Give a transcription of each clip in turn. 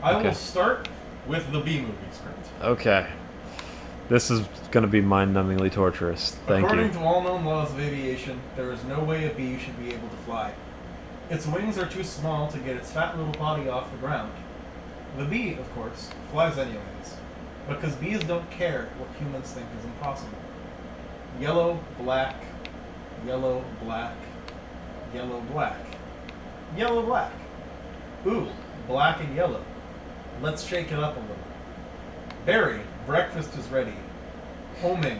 I will Okay. start with the B movie script. Okay. This is going to be mind-numbingly torturous. Thank According you. to all known laws of aviation, there is no way a bee should be able to fly. Its wings are too small to get its fat little body off the ground. The bee, of course, flies anyways, because bees don't care what humans think is impossible. Yellow, black, yellow, black, yellow, black. Yellow, black. Ooh, black and yellow. Let's shake it up a little. Barry, breakfast is ready. Homing.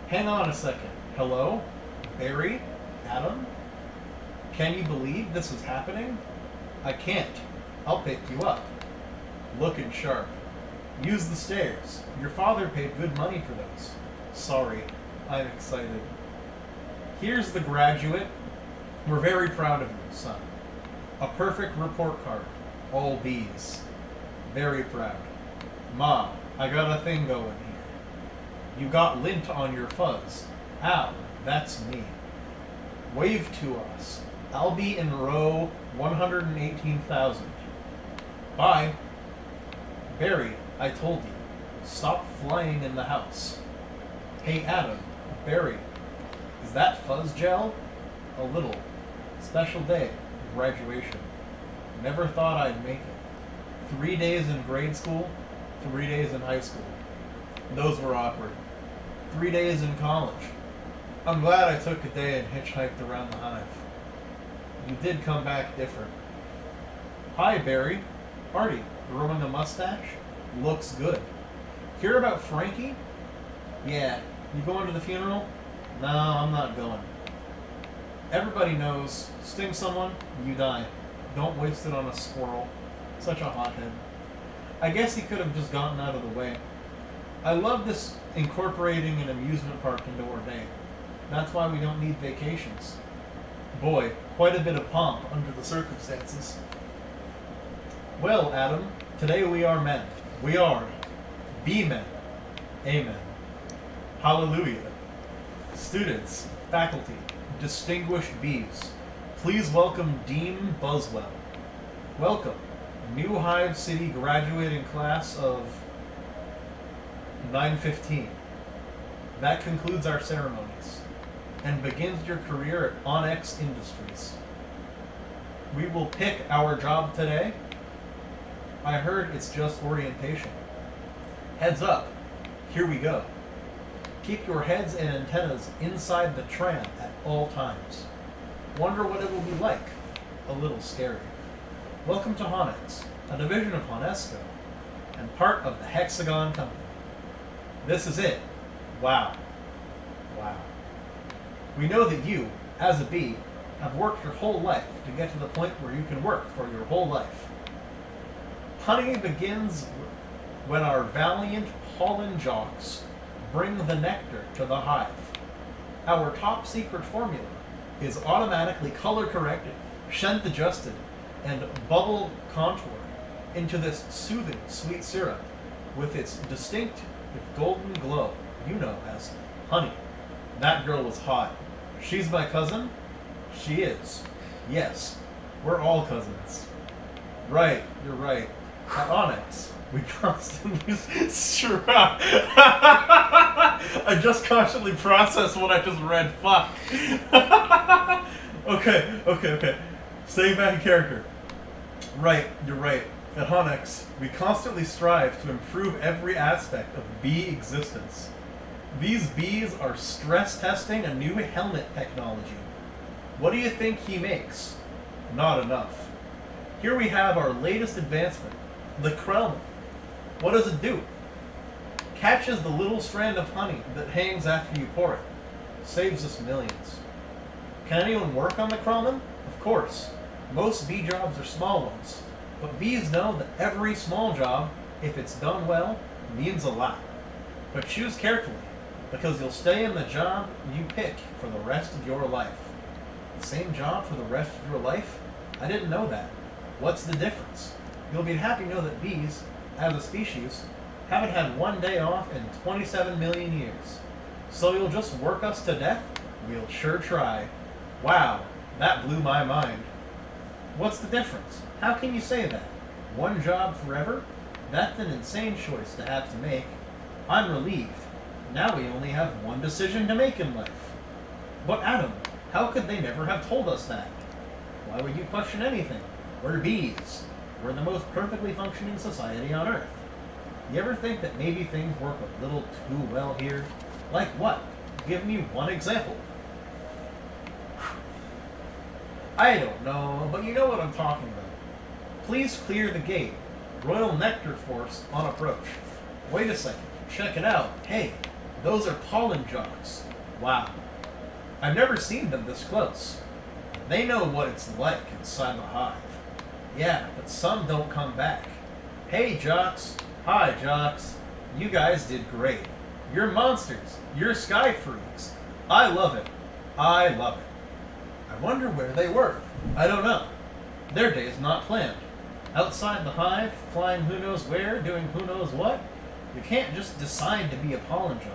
Hang on a second. Hello? Barry? Adam? Can you believe this is happening? I can't. I'll pick you up. Looking sharp. Use the stairs. Your father paid good money for those. Sorry. I'm excited. Here's the graduate. We're very proud of you, son. A perfect report card. All B's. Very proud. Ma, I got a thing going here. You got lint on your fuzz. Ow, that's me. Wave to us. I'll be in row 118,000. Bye. Barry, I told you. Stop flying in the house. Hey Adam, Barry, is that fuzz gel? A little. Special day. Graduation. Never thought I'd make it. 3 days in grade school, 3 days in high school. Those were awkward. 3 days in college. I'm glad I took a day and hitchhiked around the hive. You did come back different. Hi, Barry. Artie, growing a mustache? Looks good. Hear about Frankie? Yeah. You going to the funeral? No, I'm not going. Everybody knows, sting someone, you die. Don't waste it on a squirrel. Such a hothead. I guess he could have just gotten out of the way. I love this incorporating an amusement park into our day. That's why we don't need vacations. Boy, quite a bit of pomp under the circumstances. Well, Adam, today we are men. We are B-men. Amen. Hallelujah. Students, faculty, distinguished Bs, please welcome Dean Buswell. Welcome, New Hive City graduating class of 915. That concludes our ceremonies and begins your career at Onyx Industries. We will pick our job today. I heard it's just orientation. Heads up, here we go. Keep your heads and antennas inside the tram at all times. Wonder what it will be like. A little scary. Welcome to Honex, a division of Honesco, and part of the Hexagon Company. This is it. Wow. Wow. We know that you, as a bee, have worked your whole life to get to the point where you can work for your whole life. Honey begins when our valiant pollen jocks bring the nectar to the hive. Our top secret formula is automatically color corrected, scent adjusted, and bubble contoured into this soothing sweet syrup with its distinct golden glow, you know as honey. That girl was hot. She's my cousin? She is. Yes, we're all cousins. Right, you're right. At Onyx, we constantly strive. I just constantly processed what I just read. Fuck. Okay. Stay back in character. Right, you're right. At Onyx, we constantly strive to improve every aspect of bee existence. These bees are stress testing a new helmet technology. What do you think he makes? Not enough. Here we have our latest advancement, the Krellman. What does it do? Catches the little strand of honey that hangs after you pour it. Saves us millions. Can anyone work on the Krellman? Of course. Most bee jobs are small ones. But bees know that every small job, if it's done well, means a lot. But choose carefully, because you'll stay in the job you pick for the rest of your life. The same job for the rest of your life? I didn't know that. What's the difference? You'll be happy to know that bees, as a species, haven't had one day off in 27 million years. So you'll just work us to death? We'll sure try. Wow, that blew my mind. What's the difference? How can you say that? One job forever? That's an insane choice to have to make. I'm relieved. Now we only have one decision to make in life. But Adam, how could they never have told us that? Why would you question anything? We're bees. We're the most perfectly functioning society on Earth. You ever think that maybe things work a little too well here? Like what? Give me one example. I don't know, but you know what I'm talking about. Please clear the gate. Royal Nectar Force on approach. Wait a second. Check it out. Hey, those are pollen jocks. Wow. I've never seen them this close. They know what it's like inside the hive. Yeah, but some don't come back. Hey, jocks. Hi, jocks. You guys did great. You're monsters. You're sky freaks. I love it. I love it. I wonder where they were. I don't know. Their day's not planned. Outside the hive, flying who knows where, doing who knows what. You can't just decide to be a pollen jock.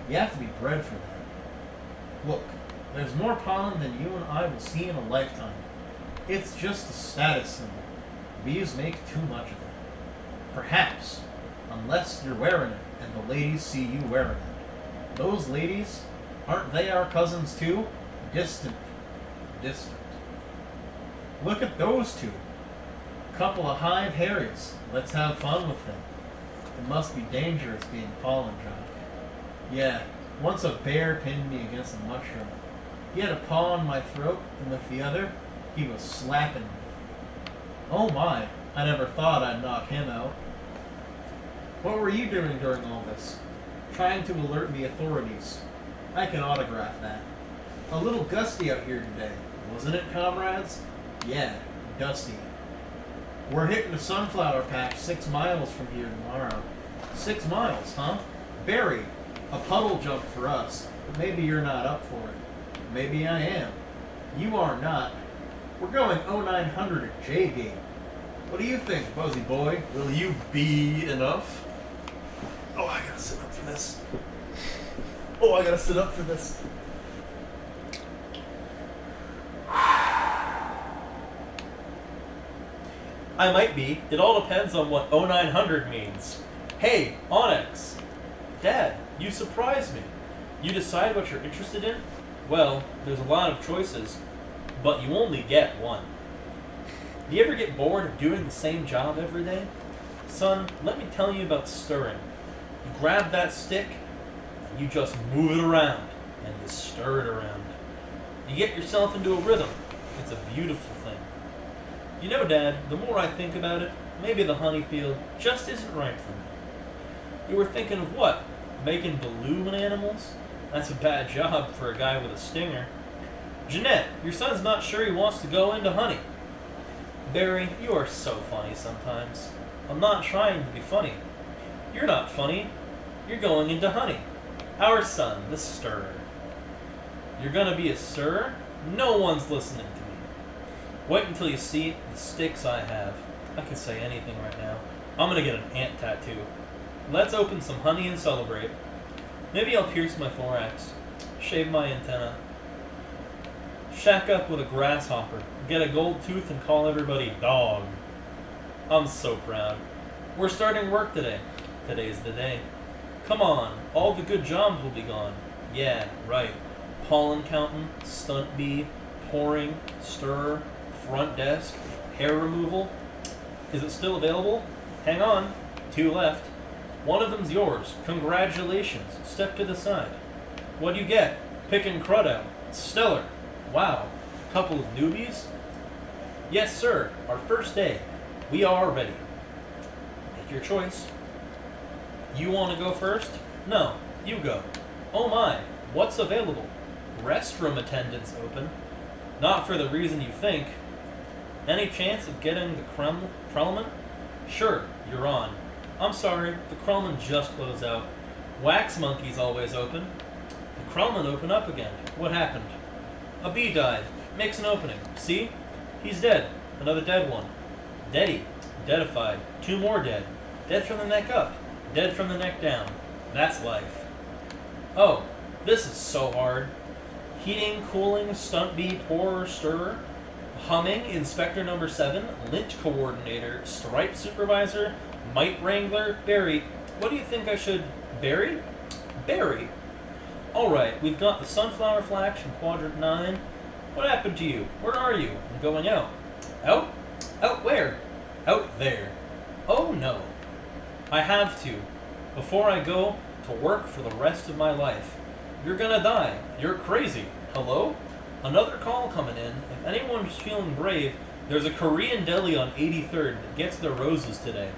You have to be bred for that. Look, there's more pollen than you and I will see in a lifetime. It's just a status symbol. Bees make too much of it. Perhaps, unless you're wearing it and the ladies see you wearing it. Those ladies, aren't they our cousins too? Distant. Distant. Look at those two. Couple of hive harriers. Let's have fun with them. It must be dangerous being pollen jock. Yeah, once a bear pinned me against a mushroom. He had a paw on my throat, and with the other, he was slapping me. Oh my, I never thought I'd knock him out. What were you doing during all this? Trying to alert the authorities. I can autograph that. A little gusty out here today, wasn't it, comrades? Yeah, dusty. We're hitting a sunflower patch 6 miles from here tomorrow. 6 miles, huh? Barry, a puddle jump for us, but maybe you're not up for it. Maybe I am. You are not. We're going 0900 at J-Gate. What do you think, Buzzy boy? Will you be enough? Oh, I gotta sit up for this. Oh, I gotta sit up for this. I might be. It all depends on what 0900 means. Hey, Onyx. Dad, you surprise me. You decide what you're interested in? Well, there's a lot of choices, but you only get one. Do you ever get bored of doing the same job every day? Son, let me tell you about stirring. You grab that stick, and you just move it around, and you stir it around. You get yourself into a rhythm. It's a beautiful thing. You know, Dad, the more I think about it, maybe the honey field just isn't right for me. You were thinking of what? Making balloon animals? That's a bad job for a guy with a stinger. Jeanette, your son's not sure he wants to go into honey. Barry, you are so funny sometimes. I'm not trying to be funny. You're not funny. You're going into honey. Our son, the stirrer. You're gonna be a stirrer? No one's listening to me. Wait until you see the sticks I have. I can say anything right now. I'm gonna get an ant tattoo. Let's open some honey and celebrate. Maybe I'll pierce my thorax, shave my antenna, shack up with a grasshopper, get a gold tooth and call everybody dog. I'm so proud. We're starting work today. Today's the day. Come on, all the good jobs will be gone. Yeah, right. Pollen counting, stunt bee, pouring, stir, front desk, hair removal. Is it still available? Hang on. 2 left. One of them's yours. Congratulations. Step to the side. What do you get? Picking crud out. Stellar. Wow. Couple of newbies? Yes, sir. Our first day. We are ready. Make your choice. You want to go first? No. You go. Oh my. What's available? Restroom attendants open. Not for the reason you think. Any chance of getting the Krellman? Sure. You're on. I'm sorry, the Krellman just closed out. Wax Monkey's always open. The Krellman open up again. What happened? A bee died. Makes an opening. See? He's dead. Another dead one. Deady. Deadified. 2 more dead. Dead from the neck up. Dead from the neck down. That's life. Oh, this is so hard. Heating, cooling, stunt bee, pourer, stirrer. Humming Inspector Number 7, Lint Coordinator, Stripe Supervisor, Mite Wrangler, Barry. What do you think I should... Barry? Barry. Alright, we've got the Sunflower Flash in Quadrant 9. What happened to you? Where are you? I'm going out. Out? Out where? Out there. Oh no. I have to. Before I go to work for the rest of my life. You're gonna die. You're crazy. Hello? Another call coming in. If anyone's feeling brave, there's a Korean deli on 83rd that gets their roses today.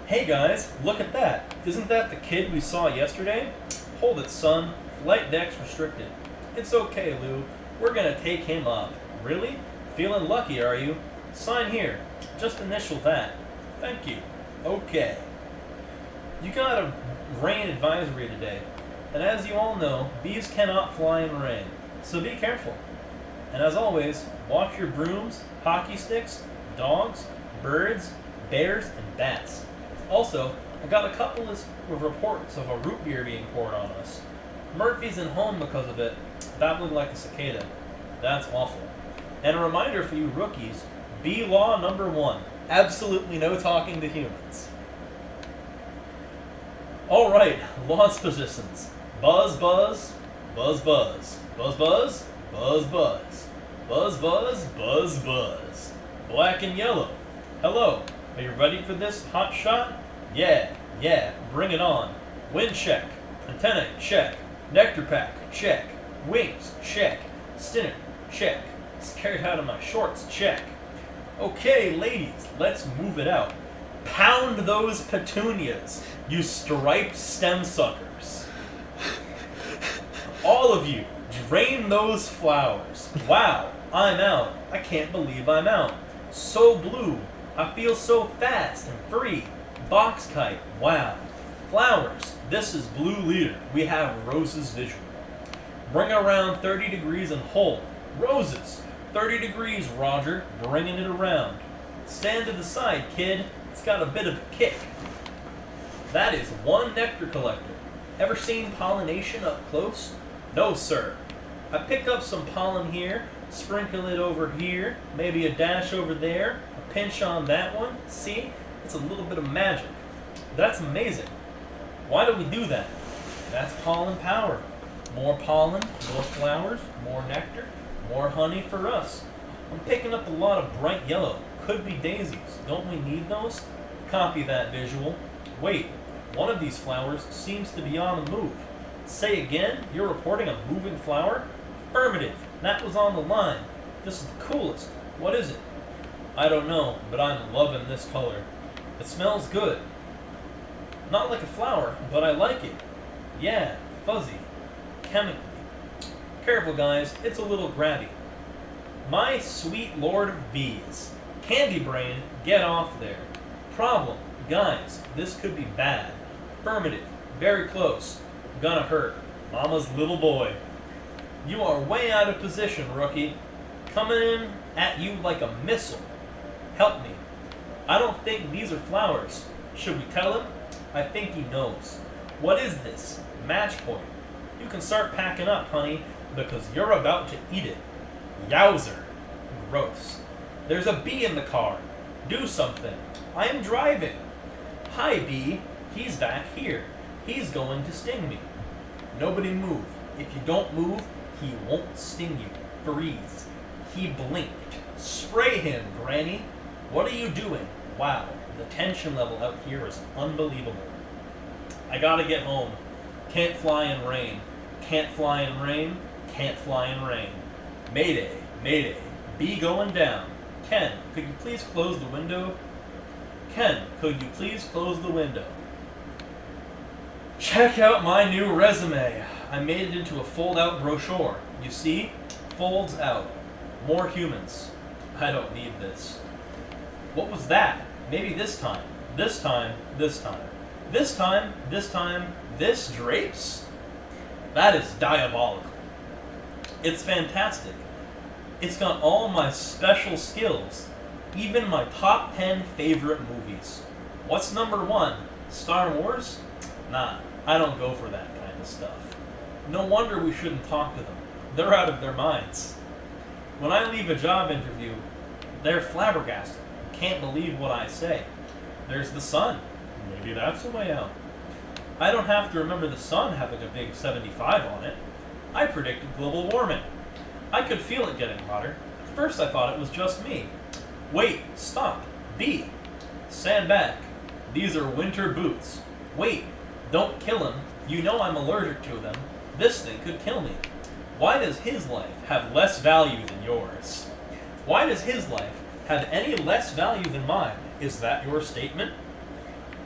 Hey guys, look at that. Isn't that the kid we saw yesterday? Hold it, son. Flight deck's restricted. It's okay, Lou. We're gonna take him up. Really? Feeling lucky, are you? Sign here. Just initial that. Thank you. Okay. You got a rain advisory today. And as you all know, bees cannot fly in rain. So be careful. And as always, watch your brooms, hockey sticks, dogs, birds, bears, and bats. Also, I got a couple of reports of a root beer being poured on us. Murphy's in home because of it, babbling like a cicada. That's awful. And a reminder for you rookies, bee law number 1. Absolutely no talking to humans. Alright, launch positions. Buzz, buzz, buzz, buzz. Buzz, buzz, buzz, buzz. Buzz, buzz, buzz, buzz. Black and yellow. Hello. Are you ready for this hot shot? Yeah, bring it on. Wind check. Antenna, check. Nectar pack, check. Wings, check. Stinner, check. Carried out of my shorts, check. Okay, ladies, let's move it out. Pound those petunias, you striped stem suckers. All of you, drain those flowers. Wow, I'm out. I can't believe I'm out. So blue. I feel so fast and free. Box kite. Wow. Flowers. This is Blue Leader. We have roses visual. Bring around 30 degrees and hold. Roses. 30 degrees, Roger. Bringing it around. Stand to the side, kid. It's got a bit of a kick. That is one nectar collector. Ever seen pollination up close? No, sir. I pick up some pollen here, sprinkle it over here, maybe a dash over there, a pinch on that one. See? It's a little bit of magic. That's amazing. Why do we do that? That's pollen power. More pollen, more flowers, more nectar, more honey for us. I'm picking up a lot of bright yellow. Could be daisies. Don't we need those? Copy that visual. Wait, one of these flowers seems to be on the move. Say again, you're reporting a moving flower? Affirmative. That was on the line. This is the coolest. What is it? I don't know, but I'm loving this color. It smells good. Not like a flower, but I like it. Yeah, fuzzy. Chemically. Careful, guys. It's a little grabby. My sweet lord of bees. Candy brain, get off there. Problem. Guys, this could be bad. Affirmative. Very close. Gonna hurt. Mama's little boy. You are way out of position, rookie. Coming in at you like a missile. Help me. I don't think these are flowers. Should we tell him? I think he knows. What is this? Match point. You can start packing up, honey, because you're about to eat it. Yowzer. Gross. There's a bee in the car. Do something. I am driving. Hi, bee. He's back here. He's going to sting me. Nobody move. If you don't move, he won't sting you. Freeze. He blinked. Spray him, Granny. What are you doing? Wow, the tension level out here is unbelievable. I gotta get home. Can't fly in rain. Can't fly in rain. Can't fly in rain. Mayday, mayday. Bee going down. Ken, could you please close the window? Ken, could you please close the window? Check out my new resume. I made it into a fold-out brochure. You see? Folds out. More humans. I don't need this. What was that? Maybe this time. This time. This time. This time. This time. This drapes? That is diabolical. It's fantastic. It's got all my special skills. Even my top 10 favorite movies. What's number 1? Star Wars? Nah, I don't go for that kind of stuff. No wonder we shouldn't talk to them. They're out of their minds. When I leave a job interview, they're flabbergasted. Can't believe what I say. There's the sun. Maybe that's the way out. I don't have to remember the sun having a big 75 on it. I predicted global warming. I could feel it getting hotter. At first I thought it was just me. Wait, stop. B. Stand back. These are winter boots. Wait, don't kill him. You know I'm allergic to them. This thing could kill me. Why does his life have less value than yours? Why does his life have any less value than mine? Is that your statement?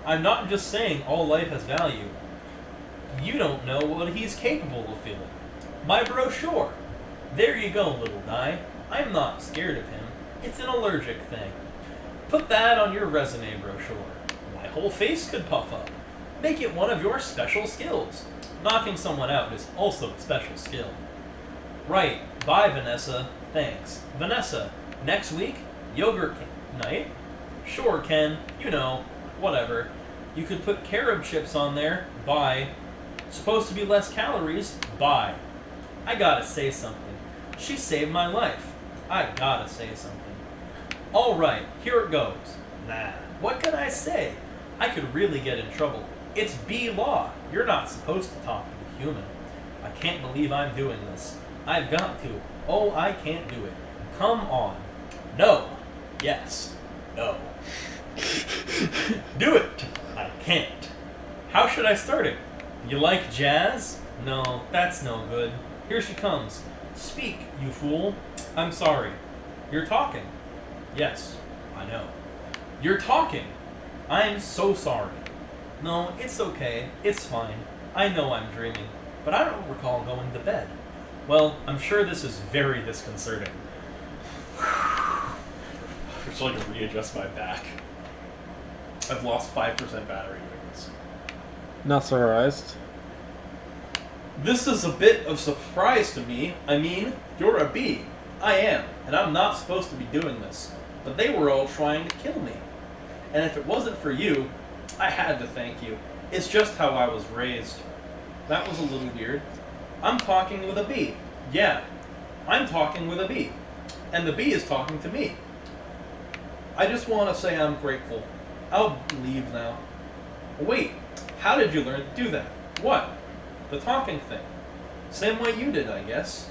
I'm not just saying all life has value. You don't know what he's capable of feeling. My brochure. There you go, little guy. I'm not scared of him. It's an allergic thing. Put that on your resume brochure. My whole face could puff up. Make it one of your special skills. Knocking someone out is also a special skill. Right. Bye, Vanessa. Thanks. Vanessa, next week, yogurt night? Sure, Ken. You know, whatever. You could put carob chips on there. Bye. Supposed to be less calories. Bye. I gotta say something. She saved my life. I gotta say something. Alright, here it goes. Nah, what can I say? I could really get in trouble. It's B-law. You're not supposed to talk to a human. I can't believe I'm doing this. I've got to. Oh, I can't do it. Come on. No. Yes. No. Do it. I can't. How should I start it? You like jazz? No, that's no good. Here she comes. Speak, you fool. I'm sorry. You're talking. Yes, I know. You're talking. I'm so sorry. No, it's okay. It's fine. I know I'm dreaming, but I don't recall going to bed. Well, I'm sure this is very disconcerting. I should like readjust my back. I've lost 5% battery doing this. Not surprised. This is a bit of surprise to me. I mean, you're a bee. I am, and I'm not supposed to be doing this. But they were all trying to kill me. And if it wasn't for you, I had to thank you. It's just how I was raised. That was a little weird. I'm talking with a bee. Yeah, I'm talking with a bee. And the bee is talking to me. I just want to say I'm grateful. I'll leave now. Wait, how did you learn to do that? What? The talking thing. Same way you did, I guess.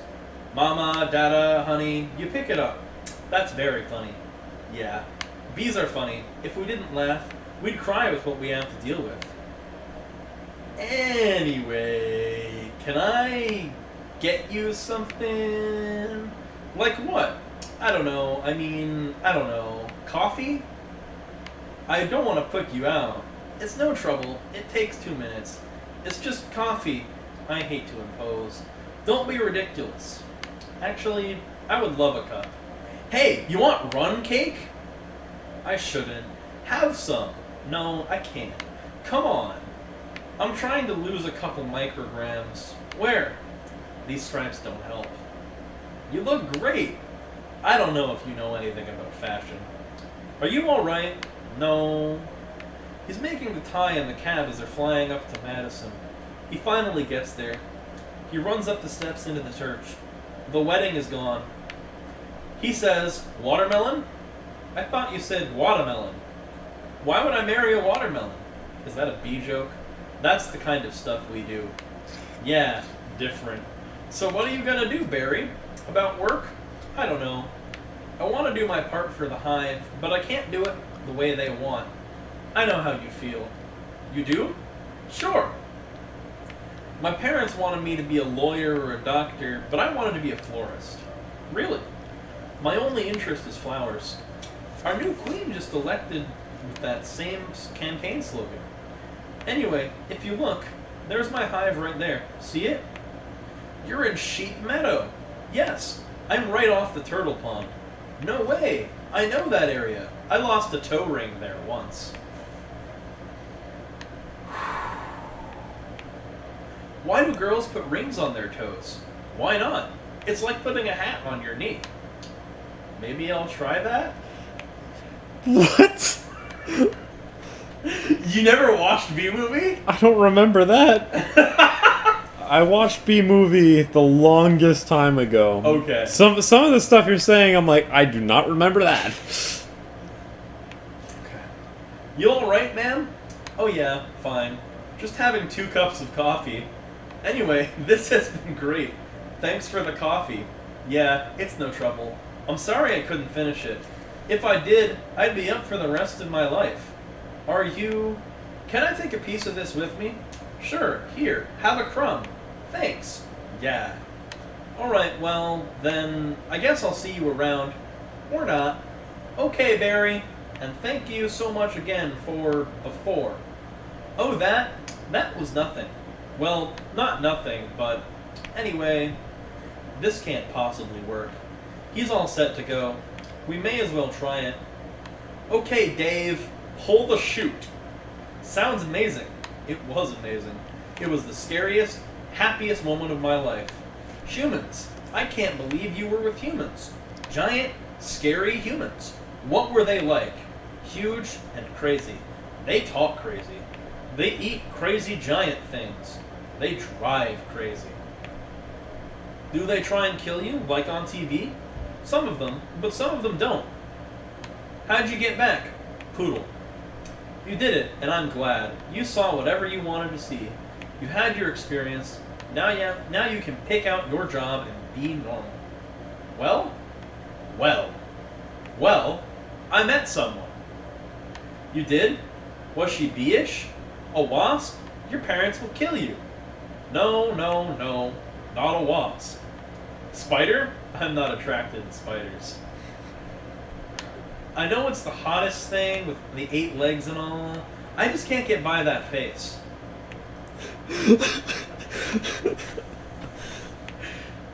Mama, Dada, honey, you pick it up. That's very funny. Yeah, bees are funny. If we didn't laugh, we'd cry with what we have to deal with. Anyway, can I get you something? Like what? I don't know. I don't know. Coffee? I don't want to put you out. It's no trouble. It takes 2 minutes. It's just coffee. I hate to impose. Don't be ridiculous. Actually, I would love a cup. Hey, you want rum cake? I shouldn't. Have some. No, I can't. Come on. I'm trying to lose a couple micrograms. Where? These stripes don't help. You look great. I don't know if you know anything about fashion. Are you alright? No. He's making the tie in the cab as they're flying up to Madison. He finally gets there. He runs up the steps into the church. The wedding is gone. He says, watermelon? I thought you said watermelon. Why would I marry a watermelon? Is that a bee joke? That's the kind of stuff we do. Yeah, different. So what are you gonna do, Barry? About work? I don't know. I want to do my part for the hive, but I can't do it the way they want. I know how you feel. You do? Sure. My parents wanted me to be a lawyer or a doctor, but I wanted to be a florist. Really? My only interest is flowers. Our new queen just elected with that same campaign slogan. Anyway, if you look, there's my hive right there. See it? You're in Sheep Meadow. Yes, I'm right off the turtle pond. No way! I know that area. I lost a toe ring there once. Why do girls put rings on their toes? Why not? It's like putting a hat on your knee. Maybe I'll try that? What? You never watched B-Movie? I don't remember that. I watched B Movie the longest time ago. Okay. Some of the stuff you're saying, I'm like, I do not remember that. You alright, man? Oh yeah, fine. Just having 2 cups of coffee. Anyway, this has been great. Thanks for the coffee. Yeah, it's no trouble. I'm sorry I couldn't finish it. If I did, I'd be up for the rest of my life. Are you... Can I take a piece of this with me? Sure, here, have a crumb. Thanks. Yeah. Alright, well, then, I guess I'll see you around. Or not. Okay, Barry. And thank you so much again for before. Oh, that was nothing. Well, not nothing, but anyway, this can't possibly work. He's all set to go. We may as well try it. Okay, Dave, pull the chute. Sounds amazing. It was amazing. It was the scariest, happiest moment of my life. Humans. I can't believe you were with humans. Giant, scary humans. What were they like? Huge and crazy. They talk crazy. They eat crazy giant things. They drive crazy. Do they try and kill you, like on TV? Some of them, but some of them don't. How'd you get back? Poodle. You did it, and I'm glad. You saw whatever you wanted to see. You had your experience. Now you can pick out your job and be normal. Well, I met someone. You did? Was she bee-ish? A wasp? Your parents will kill you. No, not a wasp. Spider? I'm not attracted to spiders. I know it's the hottest thing with the 8 legs and all. I just can't get by that face.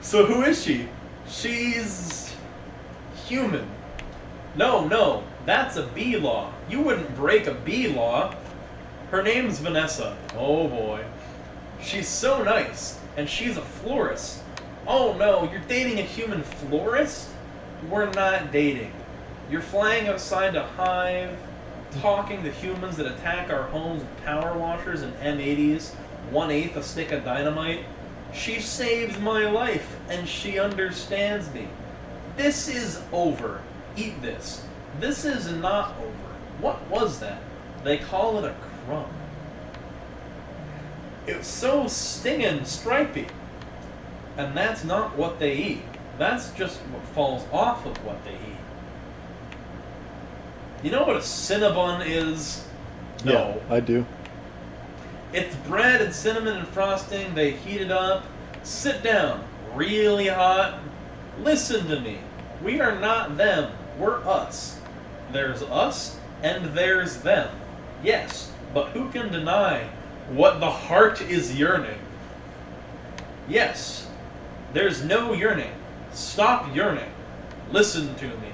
So who is she? She's... human. No, that's a bee law. You wouldn't break a bee law. Her name's Vanessa. Oh boy. She's so nice, and she's a florist. Oh no, you're dating a human florist? We're not dating. You're flying outside a hive, talking to humans that attack our homes with power washers and M80s, 1/8 a stick of dynamite. She saved my life, and she understands me. This is over. Eat this. This is not over. What was that? They call it a crumb. It's so stinging stripy. And that's not what they eat. That's just what falls off of what they eat. You know what a Cinnabon is? No. Yeah, I do. It's bread and cinnamon and frosting. They heat it up. Sit down. Really hot. Listen to me. We are not them. We're us. There's us, and there's them. Yes, but who can deny what the heart is yearning? Yes, there's no yearning. Stop yearning. Listen to me.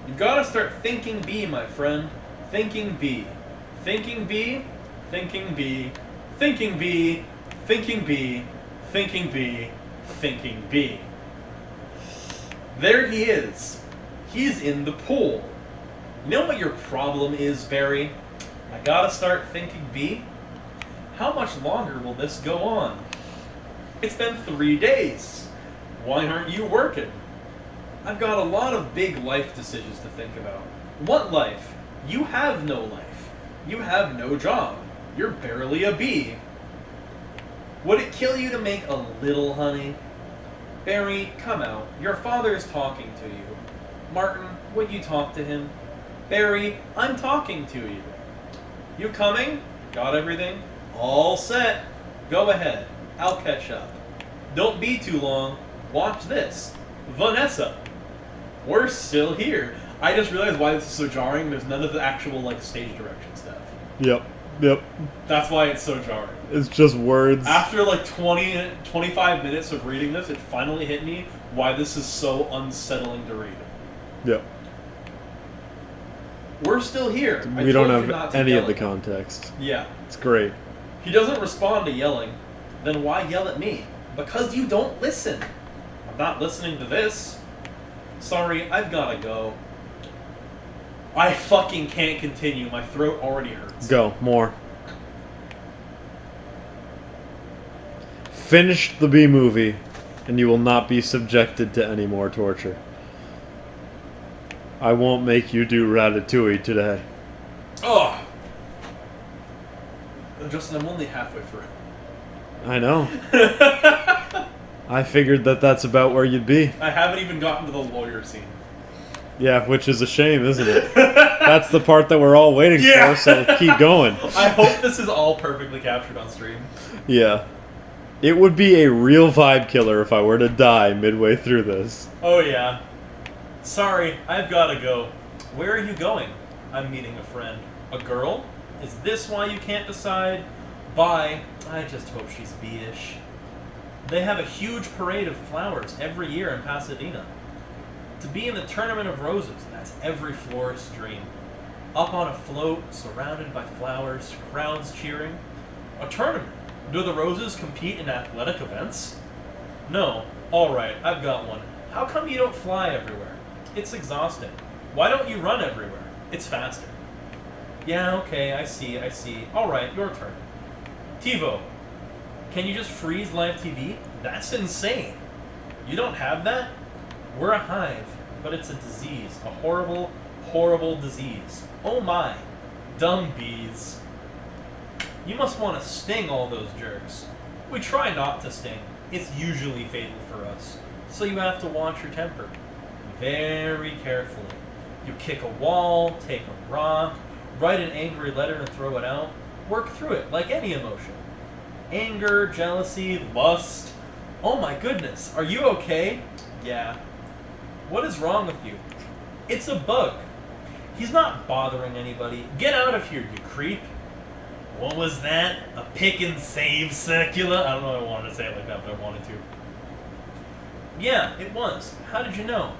You gotta start thinking B, my friend. Thinking B. Thinking B. Thinking B. Thinking B. Thinking B. Thinking B. Thinking B. There he is. He's in the pool. You know what your problem is, Barry? I gotta start thinking B. How much longer will this go on? It's been 3 days. Why aren't you working? I've got a lot of big life decisions to think about. What life? You have no life. You have no job. You're barely a bee. Would it kill you to make a little honey? Barry, come out. Your father's talking to you. Martin, would you talk to him? Barry, I'm talking to you. You coming? Got everything? All set. Go ahead. I'll catch up. Don't be too long. Watch this. Vanessa. We're still here. I just realized why this is so jarring. There's none of the actual stage direction stuff. Yep. That's why it's so jarring. It's just words. After 25 minutes of reading this, it finally hit me why this is so unsettling to read. Yep. We're still here. We don't have any of the context. Yeah. It's great. He doesn't respond to yelling. Then why yell at me? Because you don't listen. I'm not listening to this. Sorry, I've gotta go. I fucking can't continue. My throat already hurts. Go, more. Finish the B movie, and you will not be subjected to any more torture. I won't make you do Ratatouille today. Oh! Justin, I'm only halfway through. I know. I figured that that's about where you'd be. I haven't even gotten to the lawyer scene. Yeah, which is a shame, isn't it? That's the part that we're all waiting Yeah. for, so keep going. I hope this is all perfectly captured on stream. Yeah. It would be a real vibe killer if I were to die midway through this. Oh yeah. Sorry, I've gotta go. Where are you going? I'm meeting a friend. A girl? Is this why you can't decide? Bye. I just hope she's B-ish. They have a huge parade of flowers every year in Pasadena. To be in the Tournament of Roses, that's every florist's dream. Up on a float, surrounded by flowers, crowds cheering. A tournament? Do the Roses compete in athletic events? No. Alright, I've got one. How come you don't fly everywhere? It's exhausting. Why don't you run everywhere? It's faster. Yeah, okay, I see. Alright, your turn. TiVo. Can you just freeze live TV? That's insane. You don't have that? We're a hive, but it's a disease. A horrible, horrible disease. Oh my. Dumb bees. You must want to sting all those jerks. We try not to sting. It's usually fatal for us. So you have to watch your temper. Very carefully. You kick a wall, take a rock, write an angry letter and throw it out. Work through it like any emotion. Anger, jealousy, lust. Oh my goodness, are you okay? Yeah. What is wrong with you? It's a bug. He's not bothering anybody. Get out of here, you creep. What was that? A pick and save circular? I don't know if I wanted to say it like that, but I wanted to. Yeah, it was. How did you know?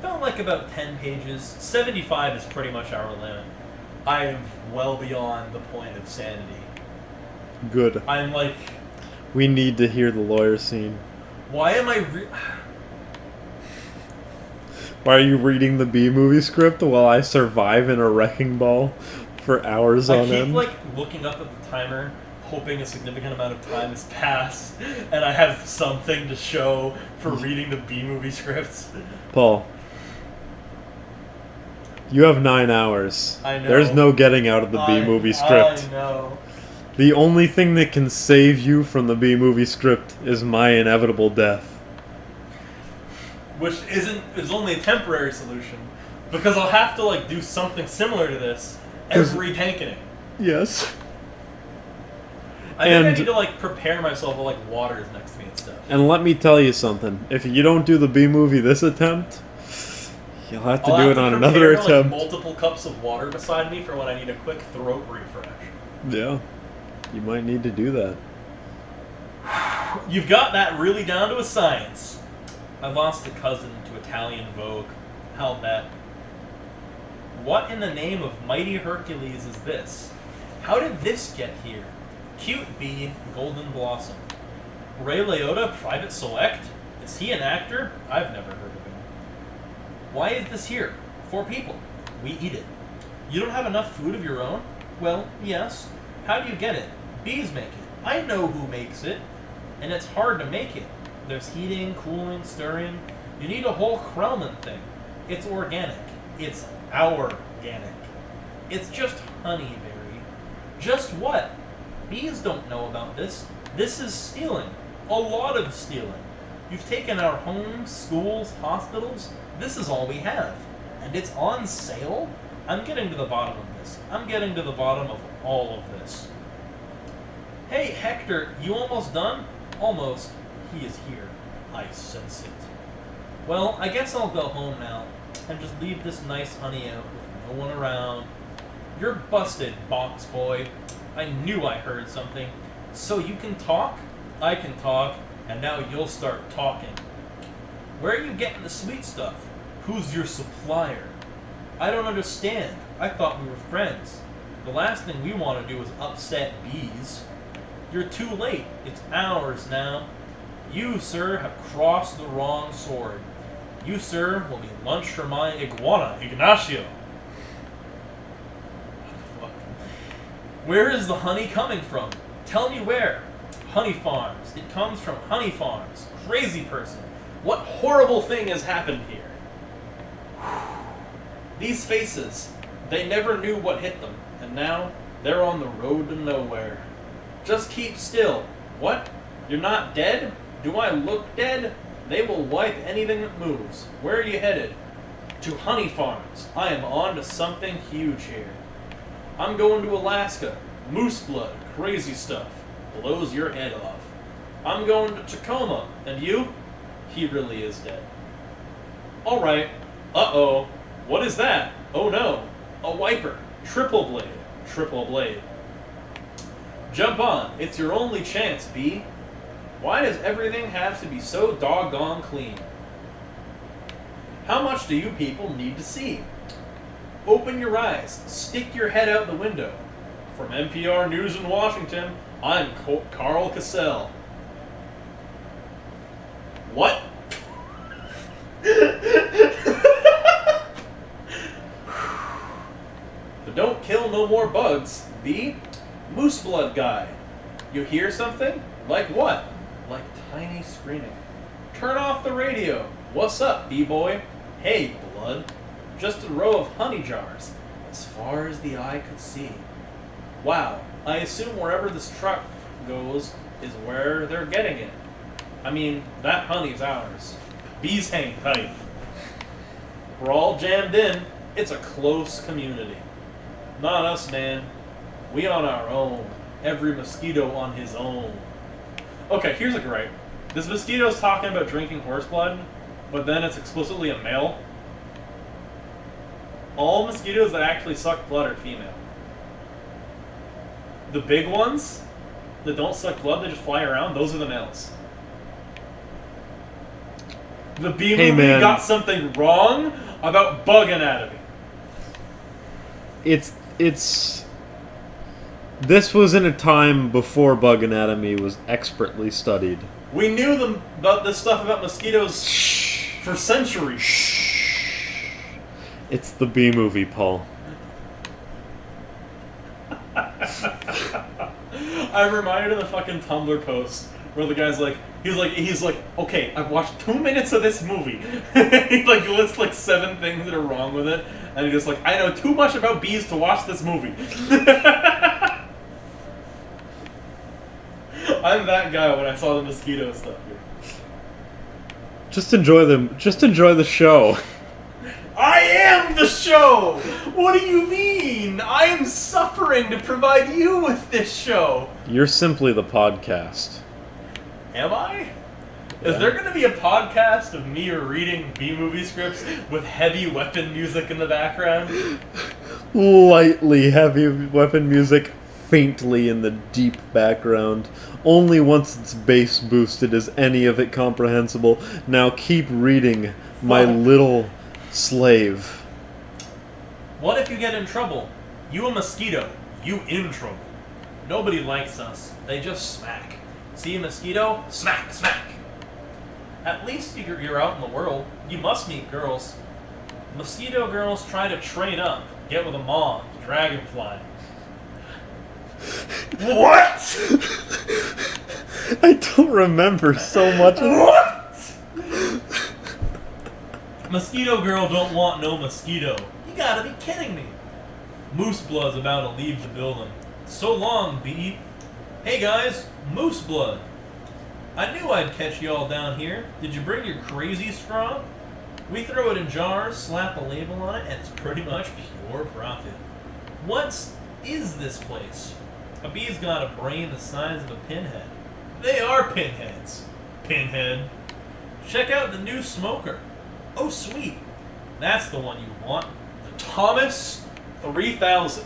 Felt like about 10 pages. 75 is pretty much our limit. I am well beyond the point of sanity. Good. I'm like, We need to hear the lawyer scene. why am I Why are you reading the B movie script while I survive in a wrecking ball for hours I on keep end? like looking up at the timer, hoping a significant amount of time has passed, and I have something to show for reading the B movie scripts. Paul, you have 9 hours. I know. There's no getting out of the B movie script. I know. The only thing that can save you from the B movie script is my inevitable death. Which is only a temporary solution, because I'll have to like do something similar to this every tankening. Yes. I think I And- need to like prepare myself with like waters next to me and stuff. And let me tell you something. If you don't do the B movie this attempt, you'll have to I'll do have it to on prepare, another like, attempt. multiple cups of water beside me for when I need a quick throat refresh. Yeah. You might need to do that. You've got that really down to a science. I lost a cousin to Italian Vogue. I'll bet. What in the name of mighty Hercules is this? How did this get here? Cute bee, golden blossom. Ray Liotta, private select? Is he an actor? I've never heard of him. Why is this here? 4 people. We eat it. You don't have enough food of your own? Well, yes. How do you get it? Bees make it. I know who makes it. And it's hard to make it. There's heating, cooling, stirring. You need a whole Krellman thing. It's organic. It's our organic. It's just honey, Barry. Just what? Bees don't know about this. This is stealing. A lot of stealing. You've taken our homes, schools, hospitals. This is all we have. And it's on sale? I'm getting to the bottom of this. I'm getting to the bottom of all of this. Hey, Hector, you almost done? Almost. He is here. I sense it. Well, I guess I'll go home now and just leave this nice honey out with no one around. You're busted, box boy. I knew I heard something. So you can talk? I can talk, and now you'll start talking. Where are you getting the sweet stuff? Who's your supplier? I don't understand. I thought we were friends. The last thing we want to do is upset bees. You're too late. It's ours now. You, sir, have crossed the wrong sword. You, sir, will be lunch for my iguana, Ignacio. Where is the honey coming from? Tell me where. Honey farms. It comes from honey farms. Crazy person. What horrible thing has happened here? These faces, they never knew what hit them, and now they're on the road to nowhere. Just keep still. What? You're not dead? Do I look dead? They will wipe anything that moves. Where are you headed? To honey farms. I am on to something huge here. I'm going to Alaska. Moose blood. Crazy stuff. Blows your head off. I'm going to Tacoma. And you? He really is dead. Alright. Uh-oh. What is that? Oh no. A wiper. Triple blade. Triple blade. Jump on. It's your only chance, B. Why does everything have to be so doggone clean? How much do you people need to see? Open your eyes. Stick your head out the window. From NPR News in Washington, I'm Carl Cassell. What? But don't kill no more bugs, B. Moose blood guy. You hear something? Like what? Like tiny screaming. Turn off the radio. What's up, B-boy? Hey, blood. Just a row of honey jars, as far as the eye could see. Wow, I assume wherever this truck goes is where they're getting it. I mean, that honey's ours. Bees hang tight. We're all jammed in. It's a close community. Not us, man. We on our own. Every mosquito on his own. Okay, here's a gripe. This mosquito's talking about drinking horse blood, but then it's explicitly a male. All mosquitoes that actually suck blood are female. The big ones that don't suck blood, they just fly around, those are the males. The bee movie got something wrong about bug anatomy. This was in a time before bug anatomy was expertly studied. We knew about this stuff about mosquitoes for centuries. It's the bee movie, Paul. I'm reminded of the fucking Tumblr post where the guy's like, he's like, okay, I've watched 2 minutes of this movie. He like lists like 7 things that are wrong with it, and he's just like, I know too much about bees to watch this movie. I'm that guy when I saw the mosquito stuff here. Just enjoy the show. I am the show! What do you mean? I am suffering to provide you with this show. You're simply the podcast. Am I? Yeah. Is there going to be a podcast of me reading B-movie scripts with heavy weapon music in the background? Lightly heavy weapon music, faintly in the deep background. Only once it's bass boosted is any of it comprehensible. Now keep reading, my little slave. What if you get in trouble? You a mosquito. You in trouble. Nobody likes us. They just smack. See a mosquito? Smack, smack. At least you're out in the world. You must meet girls. Mosquito girls try to train up. Get with a moth, dragonfly. What? I don't remember so much of What? Mosquito girl don't want no mosquito. You gotta be kidding me. Moose blood's about to leave the building. So long, B. Hey guys, moose blood. I knew I'd catch y'all down here. Did you bring your crazy straw? We throw it in jars, slap a label on it, and it's pretty much pure profit. What is this place? A bee's got a brain the size of a pinhead. They are pinheads. Pinhead. Check out the new smoker. Oh, sweet. That's the one you want. The Thomas 3000.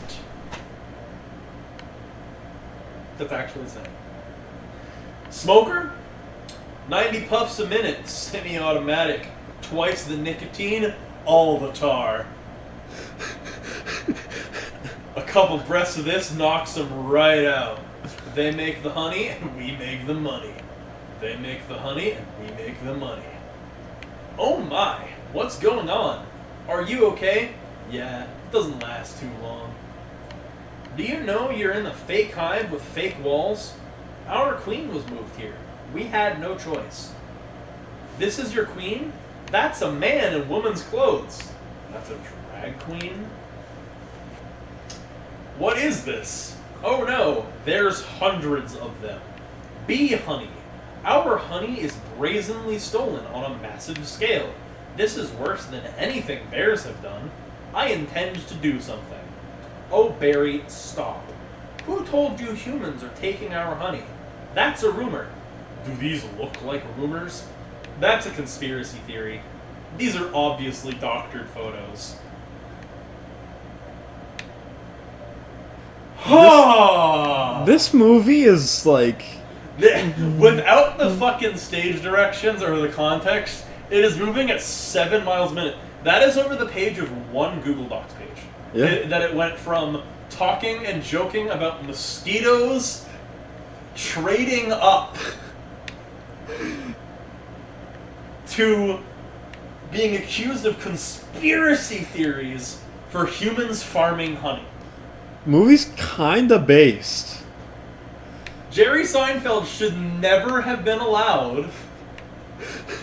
That's actually the same. Smoker? 90 puffs a minute, semi-automatic. Twice the nicotine, all the tar. A couple breaths of this knocks them right out. They make the honey, and we make the money. They make the honey, and we make the money. Oh my, what's going on? Are you okay? Yeah, it doesn't last too long. Do you know you're in the fake hive with fake walls? Our queen was moved here. We had no choice. This is your queen? That's a man in woman's clothes. That's a drag queen? What is this? Oh no, there's hundreds of them. Bee honey. Our honey is brazenly stolen on a massive scale. This is worse than anything bears have done. I intend to do something. Oh, Barry, stop. Who told you humans are taking our honey? That's a rumor. Do these look like rumors? That's a conspiracy theory. These are obviously doctored photos. This movie is like... Without the fucking stage directions or the context, it is moving at 7 miles a minute. That is over the page of one Google Docs page. Yeah. That it went from talking and joking about mosquitoes trading up to being accused of conspiracy theories for humans farming honey. Movie's kinda based. Jerry Seinfeld should never have been allowed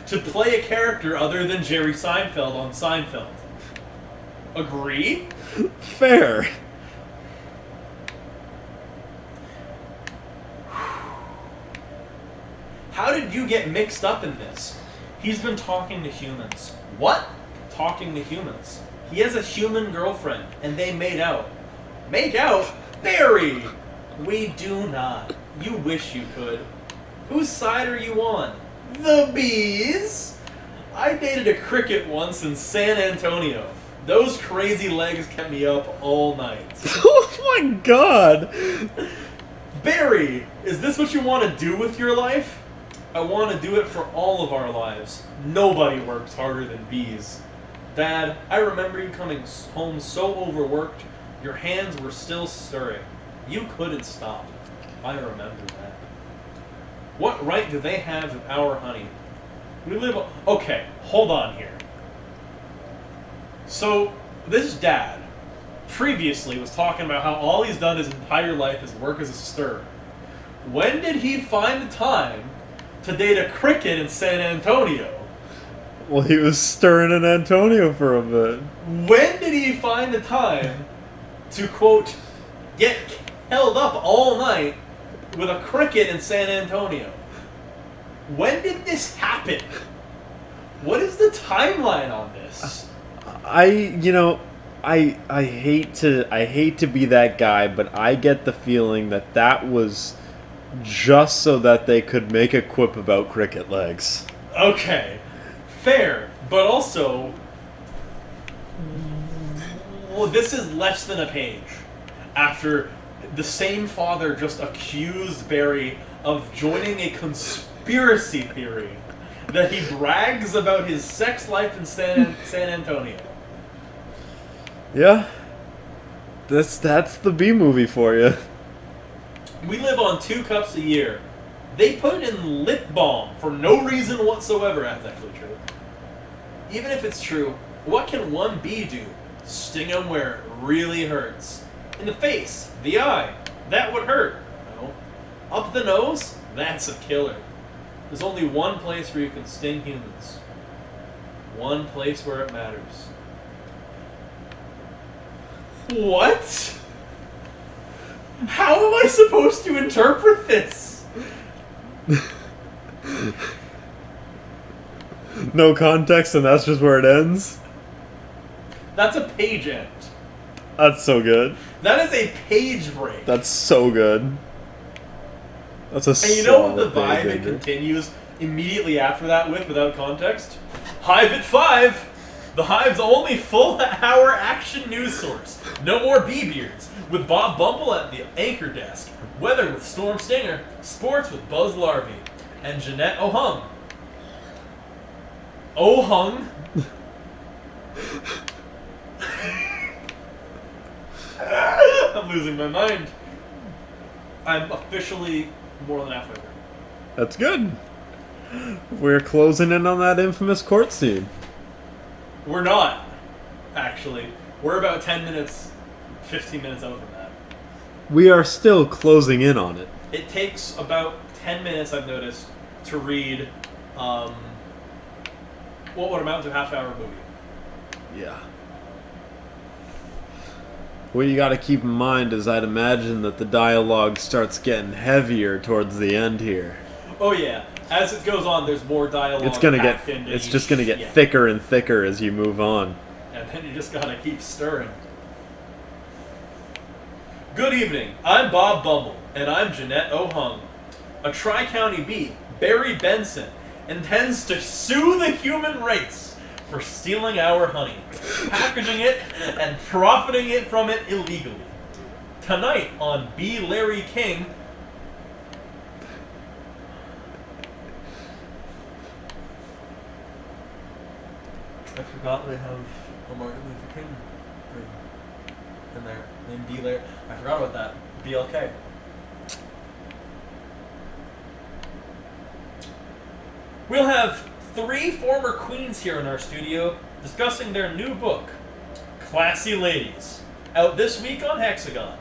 to play a character other than Jerry Seinfeld on Seinfeld. Agree? Fair. How did you get mixed up in this? He's been talking to humans. What? Talking to humans. He has a human girlfriend, and they made out. Make out? Barry! We do not. You wish you could. Whose side are you on? The bees? I dated a cricket once in San Antonio. Those crazy legs kept me up all night. Oh my god! Barry, is this what you want to do with your life? I want to do it for all of our lives. Nobody works harder than bees. Dad, I remember you coming home so overworked, your hands were still stirring. You couldn't stop. I remember that. What right do they have with our honey? We live... Okay, hold on here. So, this dad previously was talking about how all he's done his entire life is work as a stir. When did he find the time to date a cricket in San Antonio? Well, he was stirring in Antonio for a bit. When did he find the time to, quote, get held up all night with a cricket in San Antonio? When did this happen? What is the timeline on this? I hate to be that guy, but I get the feeling that was just so that they could make a quip about cricket legs. Okay, fair, but also, well, this is less than a page after the same father just accused Barry of joining a conspiracy theory that he brags about his sex life in San Antonio. Yeah. That's the B movie for you. We live on 2 cups a year. They put it in lip balm for no reason whatsoever. That's actually true. Even if it's true, what can one bee do? Sting him where it really hurts. In the face, the eye, that would hurt. No. Up the nose, that's a killer. There's only one place where you can sting humans. One place where it matters. What? How am I supposed to interpret this? No context, and that's just where it ends? That's a page end. That's so good. That is a page break. That's so good. That's a And you know what the solid vibe page it ender. continues immediately after that with, without context? Hive at 5! The Hive's only full-hour action news source. No more bee-beards. With Bob Bumble at the anchor desk. Weather with Storm Stinger. Sports with Buzz Larvey. And Jeanette O'Hung. O'Hung? I'm losing my mind. I'm officially more than halfway there. That's good. We're closing in on that infamous court scene. We're not, actually. We're about 10 minutes, 15 minutes out from that. We are still closing in on it. It takes about 10 minutes, I've noticed, to read what would amount to a half-hour movie. Yeah. What you gotta keep in mind is I'd imagine that the dialogue starts getting heavier towards the end here. Oh yeah, as it goes on, there's more dialogue. It's gonna packed get, into it's each- just gonna get yeah. thicker and thicker as you move on. And then you just gotta keep stirring. Good evening, I'm Bob Bumble, and I'm Jeanette O'Hung. A Tri-County bee, Barry Benson, intends to sue the human race for stealing our honey, packaging it, and profiting it from it illegally. Tonight on B. Larry King... I forgot they have a Martin Luther King thing in there. Named B. Larry... I forgot about that. BLK. We'll have 3 former queens here in our studio discussing their new book, Classy Ladies, out this week on Hexagon.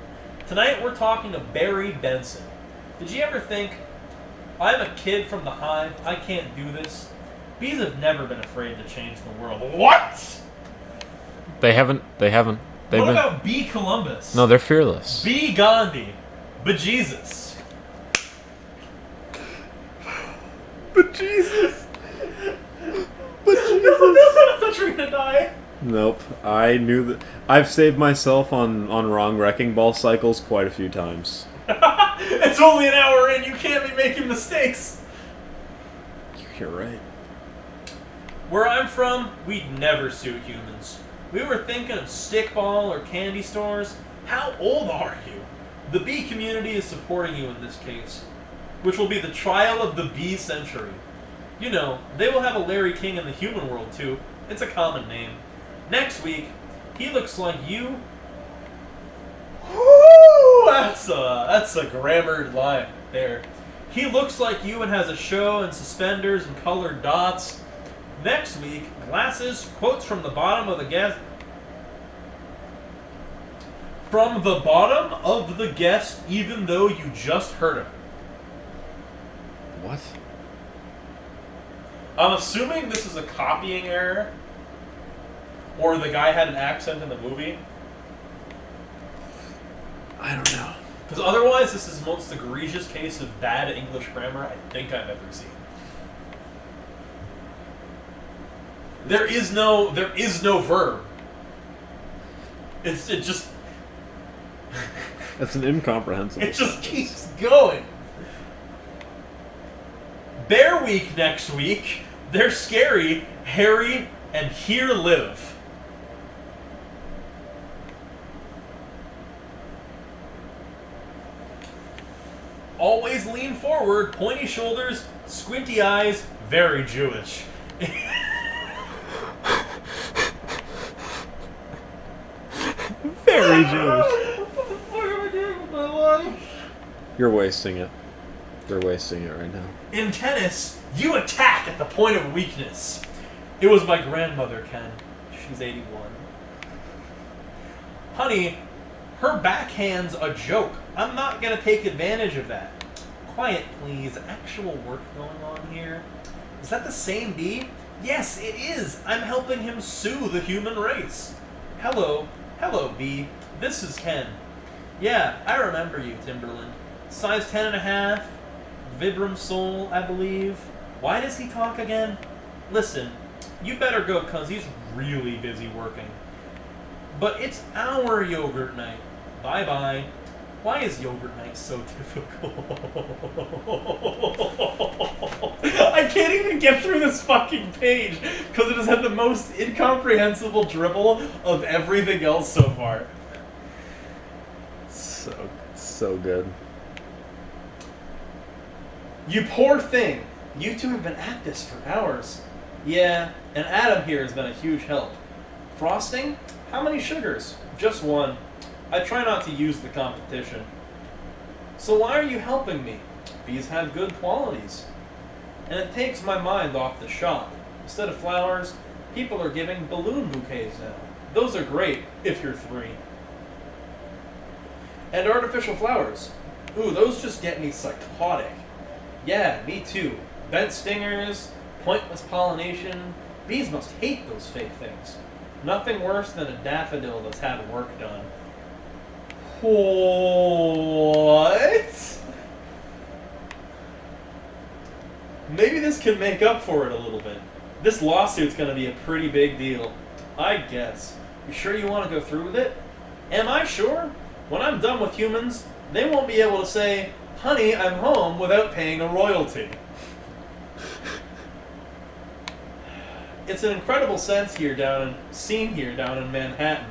Tonight we're talking to Barry Benson. Did you ever think, I'm a kid from the hive, I can't do this? Bees have never been afraid to change the world. What? They haven't. They've What been. about B. Columbus? No, they're fearless. B. Gandhi? Bejesus? But Jesus! But I thought you were gonna die. Nope. I knew that. I've saved myself on wrong wrecking ball cycles quite a few times. It's only an hour in, you can't be making mistakes. You're right. Where I'm from, we'd never sue humans. We were thinking of stickball or candy stores. How old are you? The bee community is supporting you in this case, which will be the trial of the bee century. You know, they will have a Larry King in the human world too. It's a common name. Next week, he looks like you. Woo! That's a grammared line there. He looks like you and has a show and suspenders and colored dots. Next week, glasses, quotes from the bottom of the guest. From the bottom of the guest, even though you just heard him. What? I'm assuming this is a copying error. Or the guy had an accent in the movie. I don't know. Because otherwise, this is the most egregious case of bad English grammar I think I've ever seen. There is no verb. It just That's an incomprehensible. it just keeps going. Bear Week next week. They're scary, hairy, and here live. Always lean forward, pointy shoulders, squinty eyes, very Jewish. Very Jewish. What the fuck am I doing with my life? You're wasting it. You're wasting it right now. In tennis, you attack at the point of weakness. It was my grandmother, Ken. She's 81. Honey, her backhand's a joke. I'm not gonna take advantage of that. Quiet, please. Actual work going on here. Is that the same bee? Yes, it is. I'm helping him sue the human race. Hello. Hello, bee. This is Ken. Yeah, I remember you, Timberland. Size 10.5. Vibram Soul, I believe. Why does he talk again? Listen, you better go, cause he's really busy working. But it's our yogurt night. Bye-bye. Why is yogurt night so difficult? I can't even get through this fucking page because it has had the most incomprehensible dribble of everything else so far. So good. You poor thing. You two have been at this for hours. Yeah, and Adam here has been a huge help. Frosting? How many sugars? Just one. I try not to use the competition. So why are you helping me? Bees have good qualities. And it takes my mind off the shop. Instead of flowers, people are giving balloon bouquets now. Those are great if you're 3. And artificial flowers. Ooh, those just get me psychotic. Yeah, me too. Bent stingers, pointless pollination. Bees must hate those fake things. Nothing worse than a daffodil that's had work done. What? Maybe this can make up for it a little bit. This lawsuit's gonna be a pretty big deal. I guess. You sure you want to go through with it? Am I sure? When I'm done with humans, they won't be able to say, "Honey, I'm home," without paying a royalty. It's an incredible scene here down in Manhattan,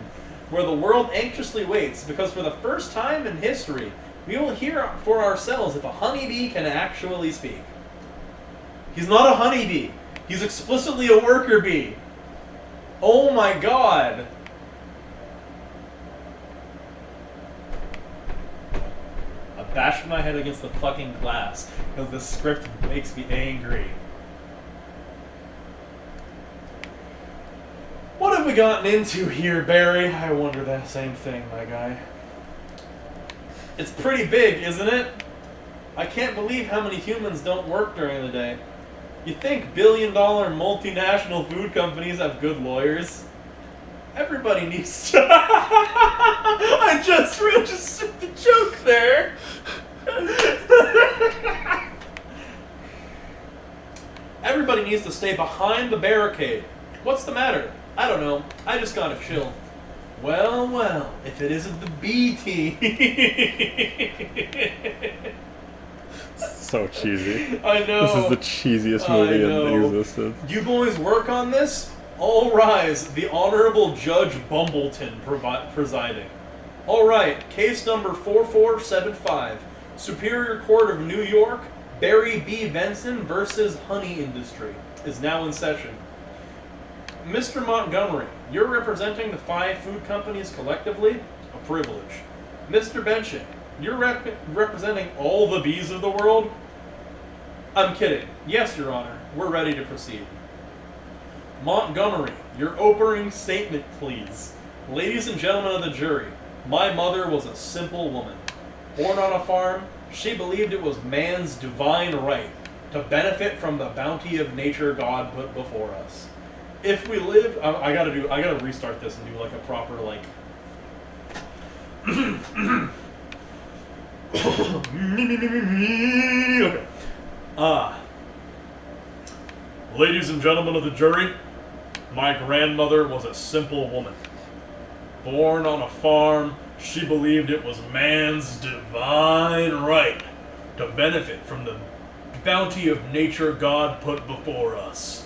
where the world anxiously waits because for the first time in history, we will hear for ourselves if a honeybee can actually speak. He's not a honeybee. He's explicitly a worker bee. Oh my god. I bashed my head against the fucking glass because this script makes me angry. What have we gotten into here, Barry? I wonder that same thing, my guy. It's pretty big, isn't it? I can't believe how many humans don't work during the day. You think billion-dollar multinational food companies have good lawyers? Everybody needs to... I just registered the joke there! Everybody needs to stay behind the barricade. What's the matter? I don't know. I just got a chill. Well, well, if it isn't the B team. So cheesy. I know. This is the cheesiest movie in existence. You boys work on this? All rise. The Honorable Judge Bumbleton presiding. All right, case number 4475. Superior Court of New York, Barry B. Benson versus Honey Industry is now in session. Mr. Montgomery, you're representing the 5 food companies collectively? A privilege. Mr. Benson, you're representing all the bees of the world? I'm kidding. Yes, Your Honor. We're ready to proceed. Montgomery, your opening statement, please. Ladies and gentlemen of the jury, my mother was a simple woman. Born on a farm, she believed it was man's divine right to benefit from the bounty of nature God put before us. If we live, I gotta restart this and do like a proper like. Okay. Ladies and gentlemen of the jury, my grandmother was a simple woman. Born on a farm, she believed it was man's divine right to benefit from the bounty of nature God put before us.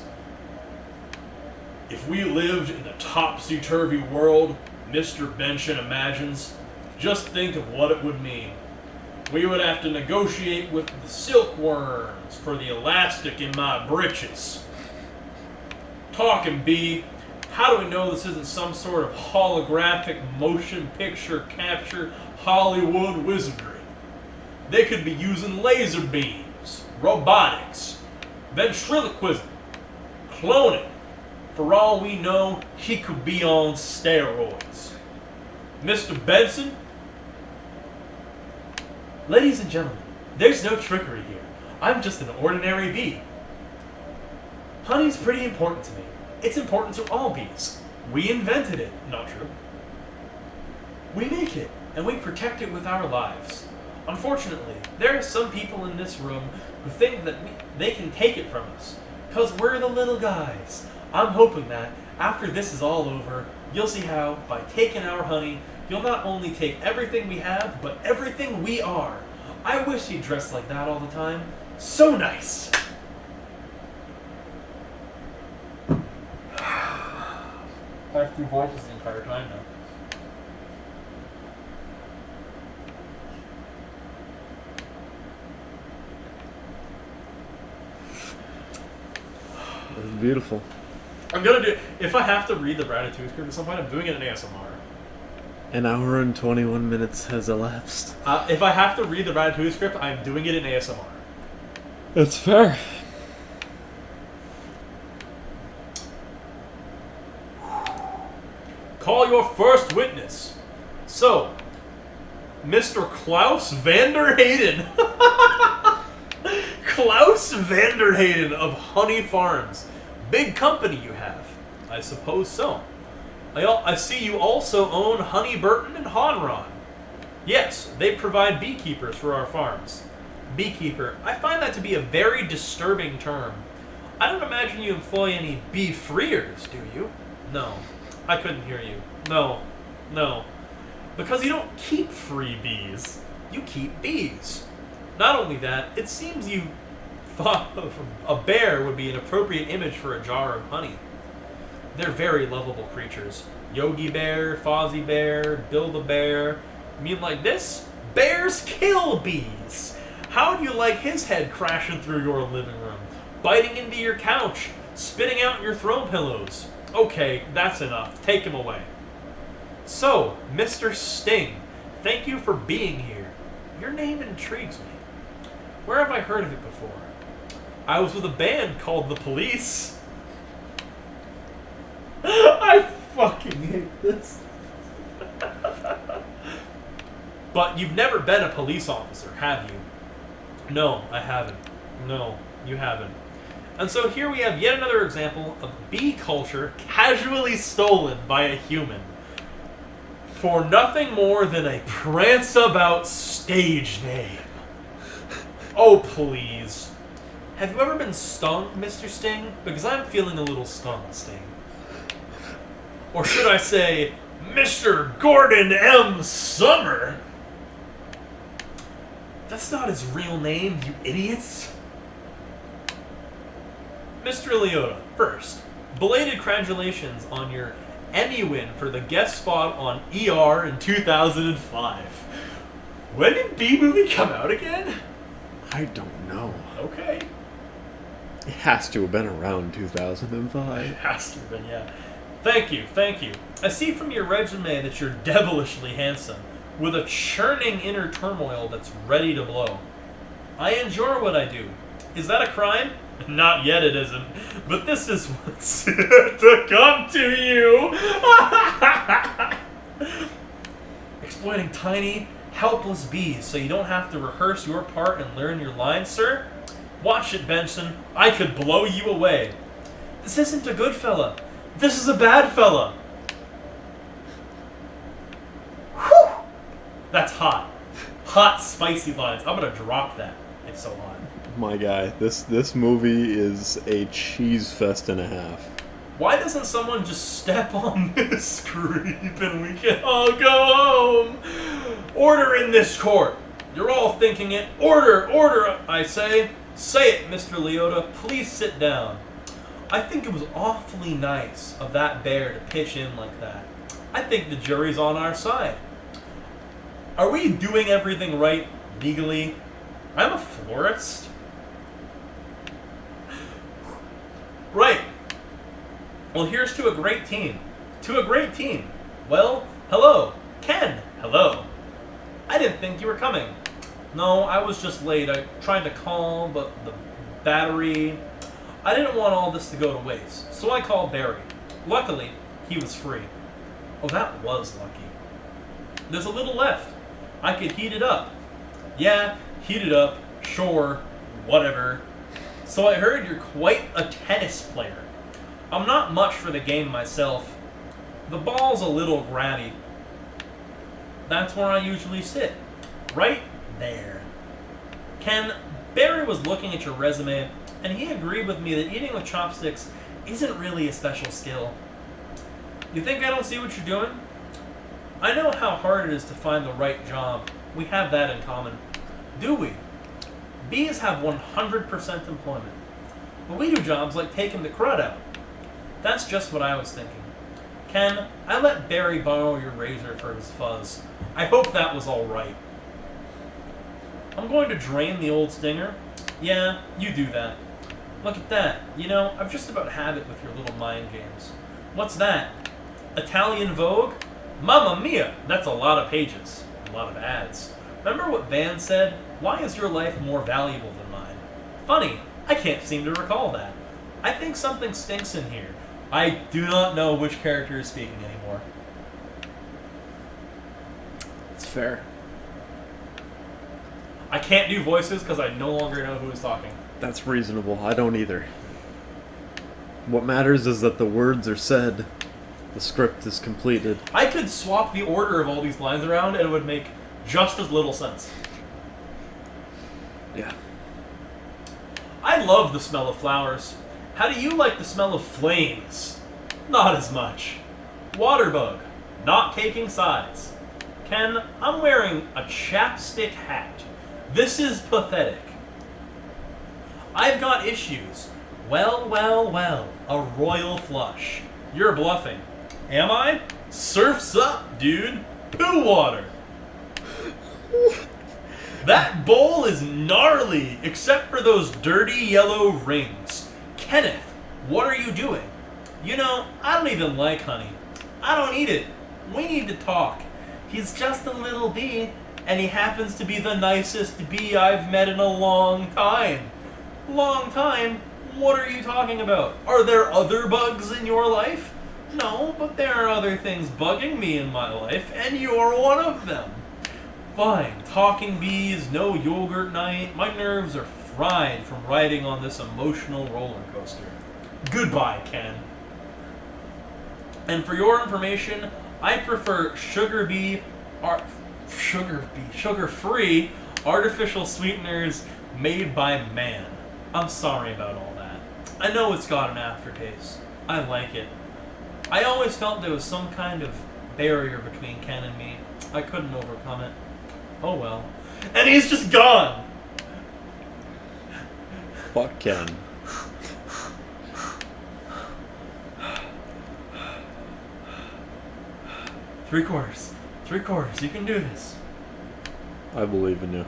If we lived in the topsy-turvy world Mr. Benson imagines, just think of what it would mean. We would have to negotiate with the silkworms for the elastic in my breeches. Talking bee, how do we know this isn't some sort of holographic motion picture capture Hollywood wizardry? They could be using laser beams, robotics, ventriloquism, cloning. For all we know, he could be on steroids. Mr. Benson? Ladies and gentlemen, there's no trickery here. I'm just an ordinary bee. Honey's pretty important to me. It's important to all bees. We invented it. Not true. We make it, and we protect it with our lives. Unfortunately, there are some people in this room who think that they can take it from us, because we're the little guys. I'm hoping that, after this is all over, you'll see how, by taking our honey, you'll not only take everything we have, but everything we are. I wish you dressed like that all the time. So nice! I have 3 voices the entire time now. It's beautiful. I'm gonna do. If I have to read the Ratatouille script at some point, I'm doing it in ASMR. An hour and 21 minutes has elapsed. If I have to read the Ratatouille script, I'm doing it in ASMR. That's fair. Call your first witness. So, Mr. Klaus Vander Hayden. Klaus Vander Hayden of Honey Farms. Big company you have. I suppose so. I see you also own Honey Burton and Honron. Yes, they provide beekeepers for our farms. Beekeeper. I find that to be a very disturbing term. I don't imagine you employ any bee-freers, do you? No. I couldn't hear you. No. Because you don't keep free bees. You keep bees. Not only that, it seems you thought a bear would be an appropriate image for a jar of honey. They're very lovable creatures. Yogi Bear, Fozzie Bear, Build-A-Bear. You mean like this? Bears kill bees! How do you like his head crashing through your living room? Biting into your couch? Spitting out your throw pillows? Okay, that's enough. Take him away. So, Mr. Sting, thank you for being here. Your name intrigues me. Where have I heard of it before? I was with a band called The Police. I fucking hate this. But you've never been a police officer, have you? No, I haven't. No, you haven't. And so here we have yet another example of bee culture casually stolen by a human. For nothing more than a prance-about stage name. Oh, please. Have you ever been stung, Mr. Sting? Because I'm feeling a little stung, Sting. Or should I say, Mr. Gordon M. Summer? That's not his real name, you idiots. Mr. Leota, first, belated congratulations on your Emmy win for the guest spot on ER in 2005. When did B-Movie come out again? I don't know. Okay. It has to have been around 2005. It has to have been, yeah. Thank you. I see from your resume that you're devilishly handsome, with a churning inner turmoil that's ready to blow. I enjoy what I do. Is that a crime? Not yet, it isn't. But this is what's to come to you. Exploiting tiny, helpless bees so you don't have to rehearse your part and learn your lines, sir? Watch it, Benson. I could blow you away. This isn't a good fella. This is a bad fella. Whew! That's hot. Hot, spicy lines. I'm gonna drop that. It's so hot. My guy, this movie is a cheese fest and a half. Why doesn't someone just step on this creep and we can all go home? Order in this court. You're all thinking it. Order, I say. Say it, Mr. Leota. Please sit down. I think it was awfully nice of that bear to pitch in like that. I think the jury's on our side. Are we doing everything right legally? I'm a florist. Right. Well, here's to a great team. To a great team. Well, hello. Ken, hello. I didn't think you were coming. No, I was just late. I tried to call, but the battery... I didn't want all this to go to waste, so I called Barry. Luckily, he was free. Oh, that was lucky. There's a little left. I could heat it up. Yeah, heat it up. Sure. Whatever. So I heard you're quite a tennis player. I'm not much for the game myself. The ball's a little grabby. That's where I usually sit. Right there. Ken, Barry was looking at your resume, and he agreed with me that eating with chopsticks isn't really a special skill. You think I don't see what you're doing? I know how hard it is to find the right job. We have that in common. Do we? Bees have 100% employment. But we do jobs like taking the crud out. That's just what I was thinking. Ken, I let Barry borrow your razor for his fuzz. I hope that was all right. I'm going to drain the old stinger. Yeah, you do that. Look at that. You know, I've just about had it with your little mind games. What's that? Italian Vogue? Mamma mia, that's a lot of pages. A lot of ads. Remember what Van said? Why is your life more valuable than mine? Funny, I can't seem to recall that. I think something stinks in here. I do not know which character is speaking anymore. It's fair. I can't do voices because I no longer know who is talking. That's reasonable. I don't either. What matters is that the words are said. The script is completed. I could swap the order of all these lines around and it would make just as little sense. Yeah. I love the smell of flowers. How do you like the smell of flames? Not as much. Waterbug, not taking sides. Ken, I'm wearing a chapstick hat. This is pathetic. I've got issues. Well, well, well. A royal flush. You're bluffing. Am I? Surf's up, dude. Poo water. That bowl is gnarly, except for those dirty yellow rings. Kenneth, what are you doing? You know, I don't even like honey. I don't eat it. We need to talk. He's just a little bee, and he happens to be the nicest bee I've met in a long time. Long time? What are you talking about? Are there other bugs in your life? No, but there are other things bugging me in my life, and you're one of them. Fine, talking bees, no yogurt night. My nerves are fried from riding on this emotional roller coaster. Goodbye, Ken. And for your information, I prefer sugar-free artificial sweeteners made by man. I'm sorry about all that. I know it's got an aftertaste. I like it. I always felt there was some kind of barrier between Ken and me. I couldn't overcome it. Oh well. And he's just gone! Fuck Ken. Three quarters. You can do this. I believe in you.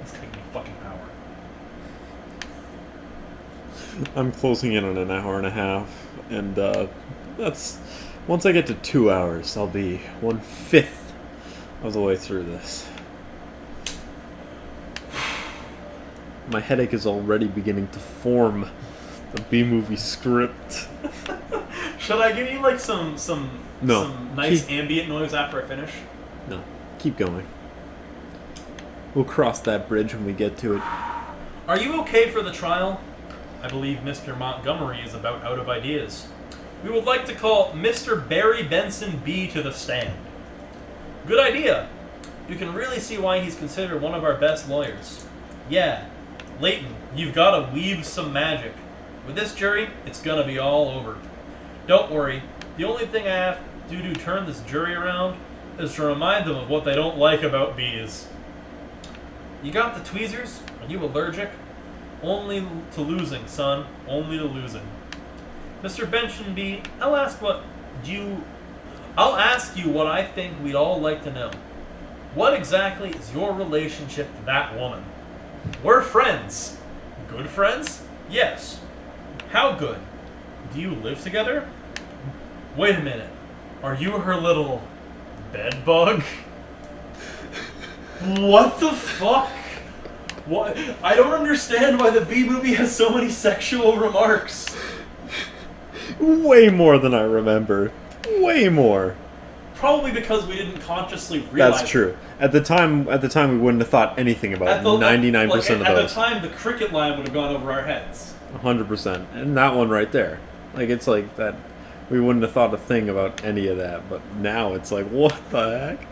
It's taking me fucking power. I'm closing in on an hour and a half, and that's... Once I get to 2 hours, I'll be 1/5 of the way through this. My headache is already beginning to form the B-movie script. Should I give you like some No. nice ambient noise after I finish? No, keep going. We'll cross that bridge when we get to it. Are you okay for the trial? I believe Mr. Montgomery is about out of ideas. We would like to call Mr. Barry Benson B to the stand. Good idea. You can really see why he's considered one of our best lawyers. Yeah, Leighton, you've got to weave some magic. With this jury, it's gonna be all over. Don't worry, the only thing I have to do to turn this jury around is to remind them of what they don't like about bees. You got the tweezers? Are you allergic? Only to losing, son. Only to losing. Mr. Benson B, I'll ask you what I think we'd all like to know. What exactly is your relationship to that woman? We're friends. Good friends? Yes. How good? Do you live together? Wait a minute. Are you her little bed bug? What the fuck? What? I don't understand why the B-movie has so many sexual remarks. Way more than I remember. Way more. Probably because we didn't consciously realize. That's true. At the time, we wouldn't have thought anything about 99% of At those. the time, the cricket line would have gone over our heads. 100%. And that one right there. Like, it's like that. We wouldn't have thought a thing about any of that. But now it's like, what the heck?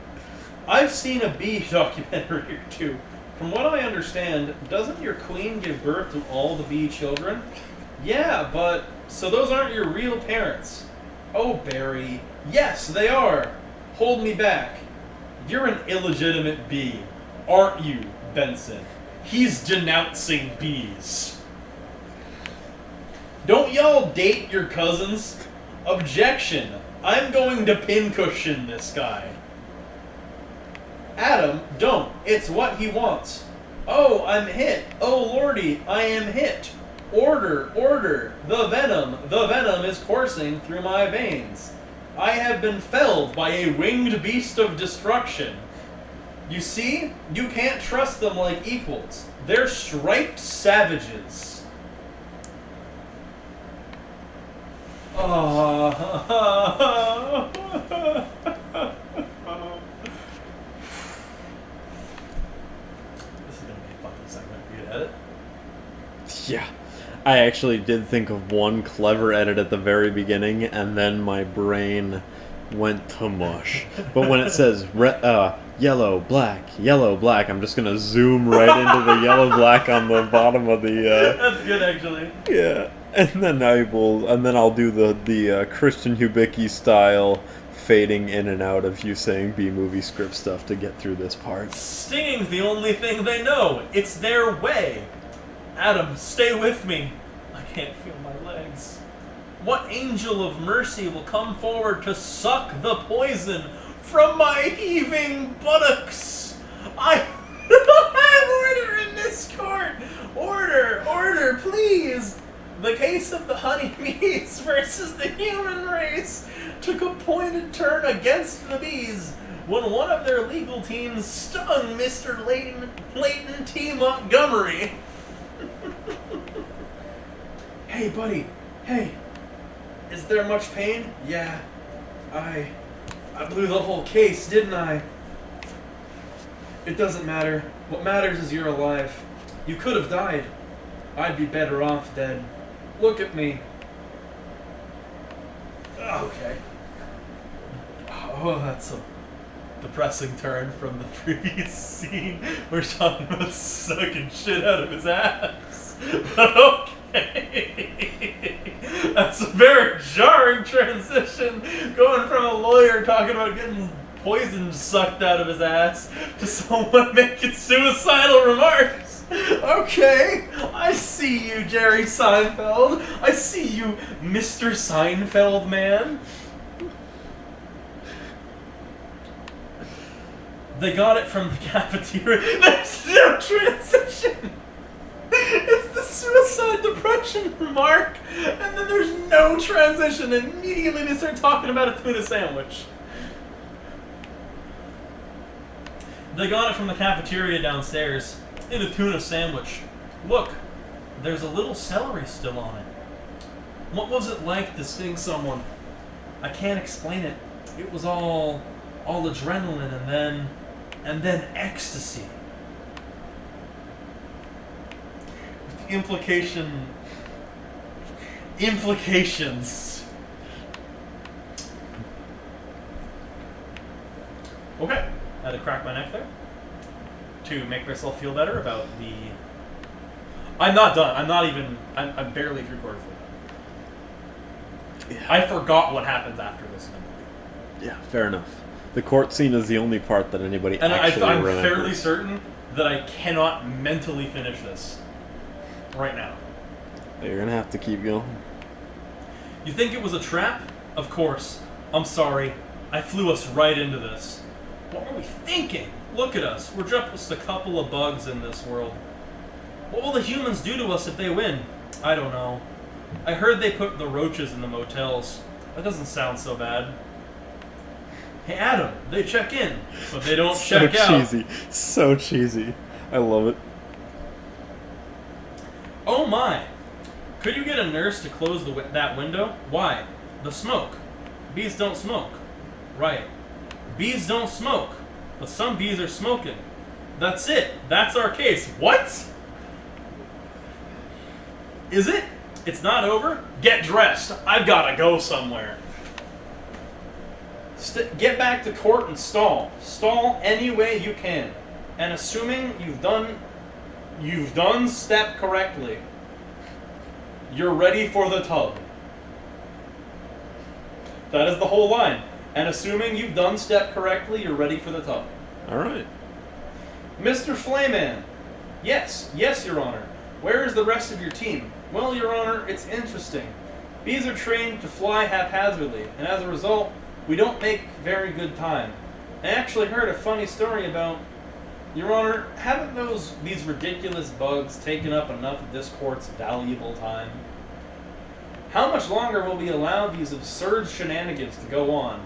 I've seen a bee documentary or two. From what I understand, doesn't your queen give birth to all the bee children? Yeah, but... So those aren't your real parents. Oh, Barry. Yes, they are. Hold me back. You're an illegitimate bee. Aren't you, Benson? He's denouncing bees. Don't y'all date your cousins? Objection. I'm going to pincushion this guy. Adam, don't. It's what he wants. Oh, I'm hit. Oh, lordy, I am hit. Order, order. The venom is coursing through my veins. I have been felled by a winged beast of destruction. You see? You can't trust them like equals. They're striped savages. I actually did think of one clever edit at the very beginning, and then my brain went to mush. But when it says yellow, black, I'm just gonna zoom right into the yellow, black on the bottom of the. That's good, actually. Yeah, and then I'll do the Christian Hubicki style fading in and out of you saying B-movie script stuff to get through this part. Stinging's the only thing they know. It's their way. Adam, stay with me. I can't feel my legs. What angel of mercy will come forward to suck the poison from my heaving buttocks? I have order in this court. Order, please. The case of the honeybees versus the human race took a pointed turn against the bees when one of their legal teams stung Mr. Leighton T. Montgomery. Hey, buddy. Hey. Is there much pain? Yeah. I blew the whole case, didn't I? It doesn't matter. What matters is you're alive. You could have died. I'd be better off dead. Look at me. Okay. Oh, that's a depressing turn from the previous scene where Sean was sucking shit out of his ass. But okay. That's a very jarring transition, going from a lawyer talking about getting poison sucked out of his ass to someone making suicidal remarks. Okay, I see you, Jerry Seinfeld. I see you, Mr. Seinfeld man. They got it from the cafeteria. There's no transition. It's the suicide depression remark, and then there's no transition. Immediately they start talking about a tuna sandwich. They got it from the cafeteria downstairs in a tuna sandwich. Look, there's a little celery still on it. What was it like to sting someone? I can't explain it. It was all adrenaline and then ecstasy. With implications. Okay, I had to crack my neck there to make myself feel better about the... I'm not done. I'm barely 3/4 through. Yeah. I forgot what happens after this in the movie. Yeah, fair enough. The court scene is the only part that anybody And actually I'm remembers. fairly certain that I cannot mentally finish this right now. You're gonna have to keep going. You think it was a trap? Of course. I'm sorry. I flew us right into this. What were we thinking? Look at us. We're just a couple of bugs in this world. What will the humans do to us if they win? I don't know. I heard they put the roaches in the motels. That doesn't sound so bad. Hey, Adam, they check in, but they don't check out. So cheesy. I love it. Oh my! Could you get a nurse to close that window? Why? The smoke. Bees don't smoke. Right. Bees don't smoke, but some bees are smoking. That's it. That's our case. What? Is it? It's not over? Get dressed. I've got to go somewhere. Get back to court and stall. Stall any way you can. And assuming you've done step correctly, you're ready for the tub. That is the whole line. And assuming you've done step correctly, you're ready for the tub. Alright. Mr. Flayman. Yes, Your Honor. Where is the rest of your team? Well, Your Honor, it's interesting. Bees are trained to fly haphazardly, and as a result, we don't make very good time. I actually heard a funny story about... Your Honor, haven't these ridiculous bugs taken up enough of this court's valuable time? How much longer will we allow these absurd shenanigans to go on?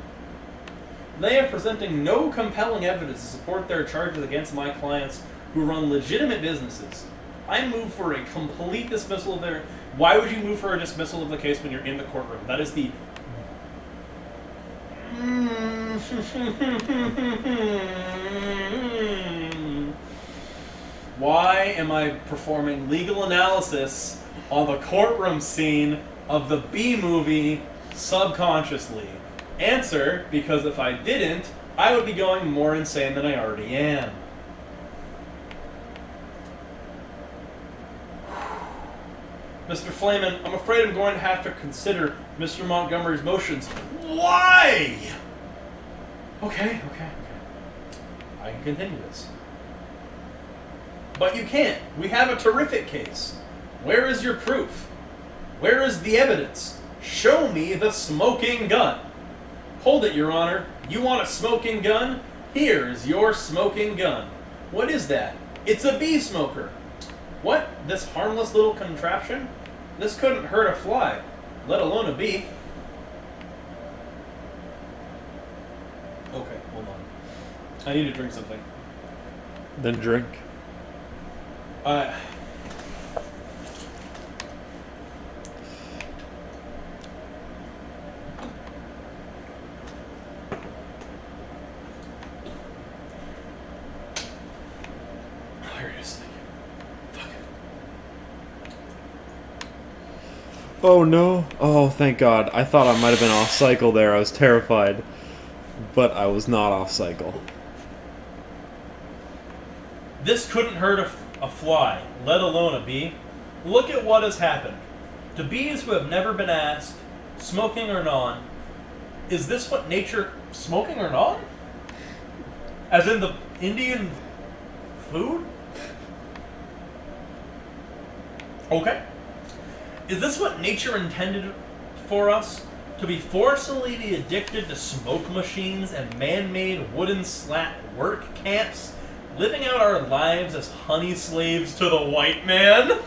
They are presenting no compelling evidence to support their charges against my clients who run legitimate businesses. I move for a complete dismissal of their... Why would you move for a dismissal of the case when you're in the courtroom? That is the... Why am I performing legal analysis on the courtroom scene of the B movie subconsciously? Answer, because if I didn't, I would be going more insane than I already am. Mr. Flamin, I'm afraid I'm going to have to consider Mr. Montgomery's motions. Why? Okay. I can continue this. But you can't. We have a terrific case. Where is your proof? Where is the evidence? Show me the smoking gun. Hold it, Your Honor. You want a smoking gun? Here is your smoking gun. What is that? It's a bee smoker. What? This harmless little contraption? This couldn't hurt a fly, let alone a bee. Okay, hold on. I need to drink something. Then drink. Here it is. Thank you. Fuck it. Oh no. Oh, thank God. I thought I might have been off cycle there. I was terrified. But I was not off cycle. This couldn't hurt a fly, let alone a bee. Look at what has happened. To bees who have never been asked, smoking or non, is this what nature... Smoking or non? As in the Indian food? Okay. Is this what nature intended for us? To be forcibly addicted to smoke machines and man-made wooden slat work camps, living out our lives as honey slaves to the white man?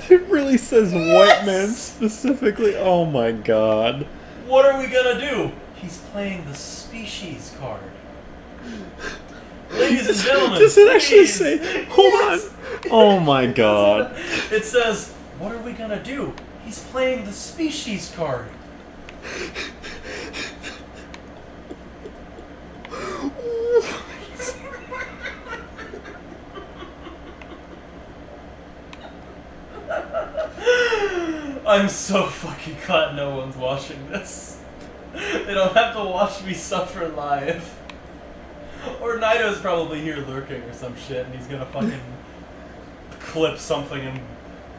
It really says white man specifically. Oh my God. What are we gonna do? He's playing the species card. Ladies and gentlemen, Does it actually please. say? Hold on. Oh my God. It says, what are we gonna do? He's playing the species card. I'm so fucking glad no one's watching this. They don't have to watch me suffer live. Or Naito's probably here lurking or some shit, and he's gonna fucking clip something and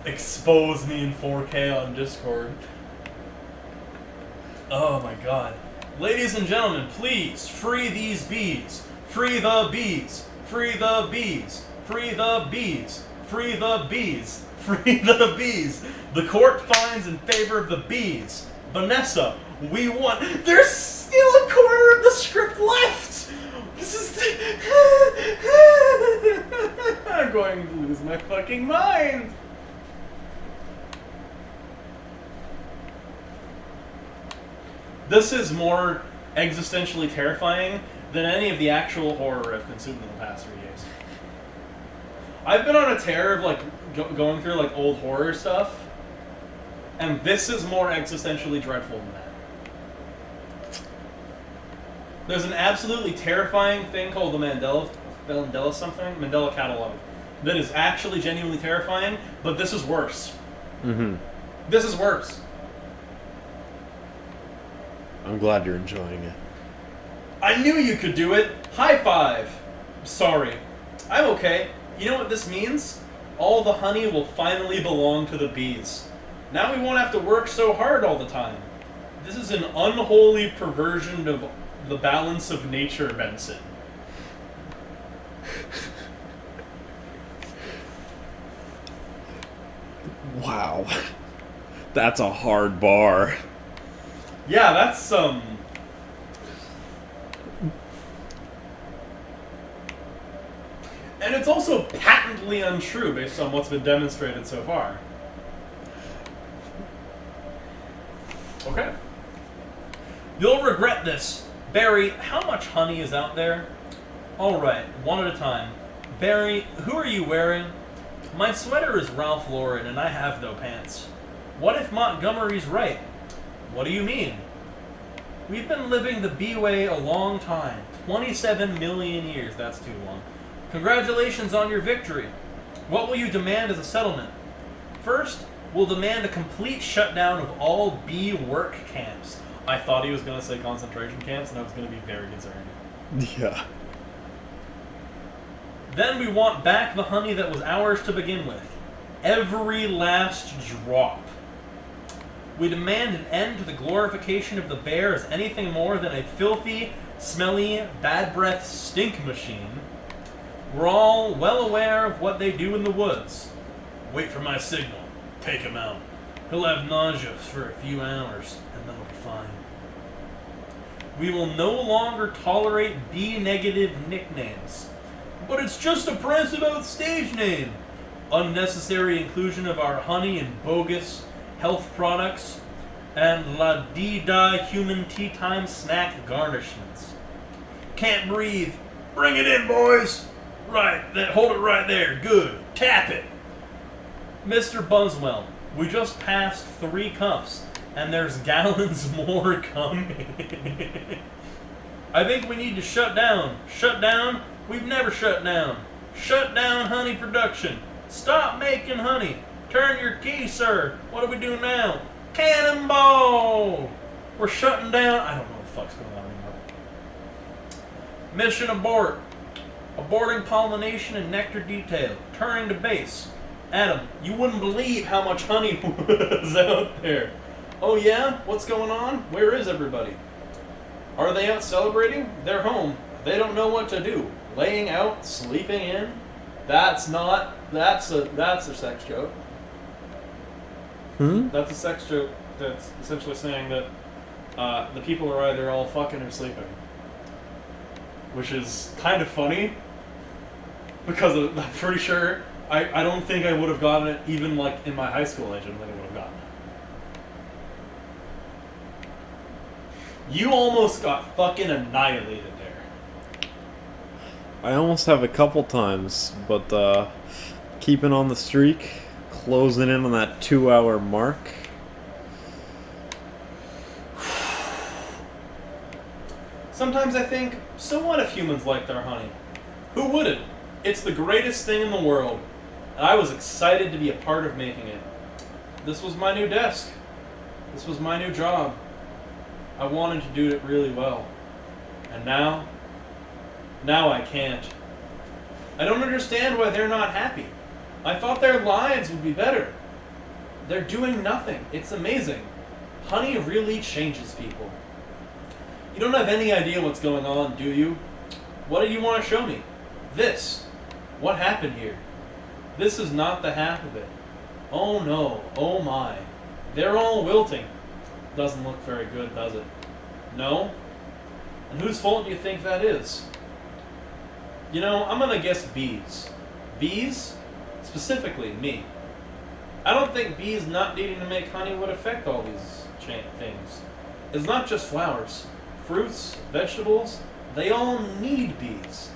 expose me in 4K on Discord. Oh my God. Ladies and gentlemen, please, free these bees. Free the bees. Free the bees. Free the bees. Free the bees. Free the bees. The court finds in favor of the bees. Vanessa, we want... There's still a quarter of the script left! This is I'm going to lose my fucking mind! This is more existentially terrifying than any of the actual horror I've consumed in the past 3 days. I've been on a tear of like going through like old horror stuff, and this is more existentially dreadful than that. There's an absolutely terrifying thing called the Mandela Catalog that is actually genuinely terrifying, but this is worse. Mm-hmm. This is worse. I'm glad you're enjoying it. I knew you could do it. High five. Sorry. I'm okay. You know what this means? All the honey will finally belong to the bees. Now we won't have to work so hard all the time. This is an unholy perversion of the balance of nature, Benson. Wow. That's a hard bar. Yeah, that's some... And it's also patently untrue based on what's been demonstrated so far. Okay. You'll regret this. Barry, how much honey is out there? Alright, one at a time. Barry, who are you wearing? My sweater is Ralph Lauren and I have no pants. What if Montgomery's right? What do you mean? We've been living the bee way a long time. 27 million years. That's too long. Congratulations on your victory. What will you demand as a settlement? First, we'll demand a complete shutdown of all bee work camps. I thought he was going to say concentration camps, and I was going to be very concerned. Yeah. Then we want back the honey that was ours to begin with. Every last drop. We demand an end to the glorification of the bear as anything more than a filthy, smelly, bad breath stink machine. We're all well aware of what they do in the woods. Wait for my signal. Take him out. He'll have nausea for a few hours, and then he'll be fine. We will no longer tolerate bee-negative nicknames. But it's just a press-about stage name. Unnecessary inclusion of our honey in bogus health products and la-dee-da human tea time snack garnishments. Can't breathe. Bring it in, boys. Right, hold it right there. Good. Tap it. Mr. Buzzwell, we just passed 3 cups, and there's gallons more coming. I think we need to shut down. Shut down? We've never shut down. Shut down honey production. Stop making honey. Turn your key, sir. What do we do now? Cannonball! We're shutting down. I don't know what the fuck's going on anymore. Mission abort. Aborting pollination and nectar detail. Turning to base. Adam, you wouldn't believe how much honey was out there. Oh yeah? What's going on? Where is everybody? Are they out celebrating? They're home. They don't know what to do. Laying out, sleeping in. That's a sex joke. That's a sex joke that's essentially saying that the people are either all fucking or sleeping. Which is kind of funny. Because I'm pretty sure, I don't think I would have gotten it even like in my high school age. I don't think I would have gotten it. You almost got fucking annihilated there. I almost have a couple times, but keeping on the streak, closing in on that 2-hour mark. Sometimes I think, so what if humans like their honey? Who wouldn't? It's the greatest thing in the world. And I was excited to be a part of making it. This was my new desk. This was my new job. I wanted to do it really well. And now I can't. I don't understand why they're not happy. I thought their lives would be better. They're doing nothing. It's amazing. Honey really changes people. You don't have any idea what's going on, do you? What do you want to show me? This. What happened here? This is not the half of it. Oh no. Oh my. They're all wilting. Doesn't look very good, does it? No? And whose fault do you think that is? You know, I'm gonna guess bees. Bees? Specifically, me. I don't think bees not needing to make honey would affect all these things. It's not just flowers. Fruits, vegetables, they all need bees.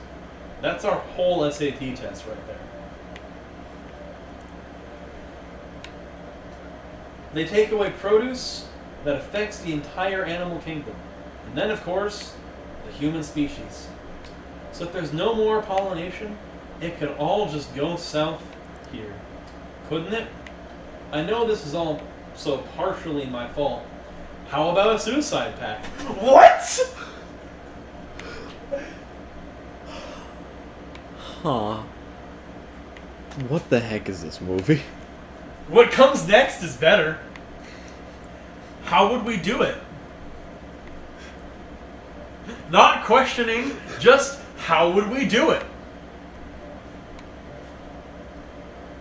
That's our whole SAT test right there. They take away produce that affects the entire animal kingdom. And then, of course, the human species. So if there's no more pollination, it could all just go south here. Couldn't it? I know this is all so partially my fault. How about a suicide pact? What?! Huh. What the heck is this movie? What comes next is better. How would we do it? Not questioning, just how would we do it?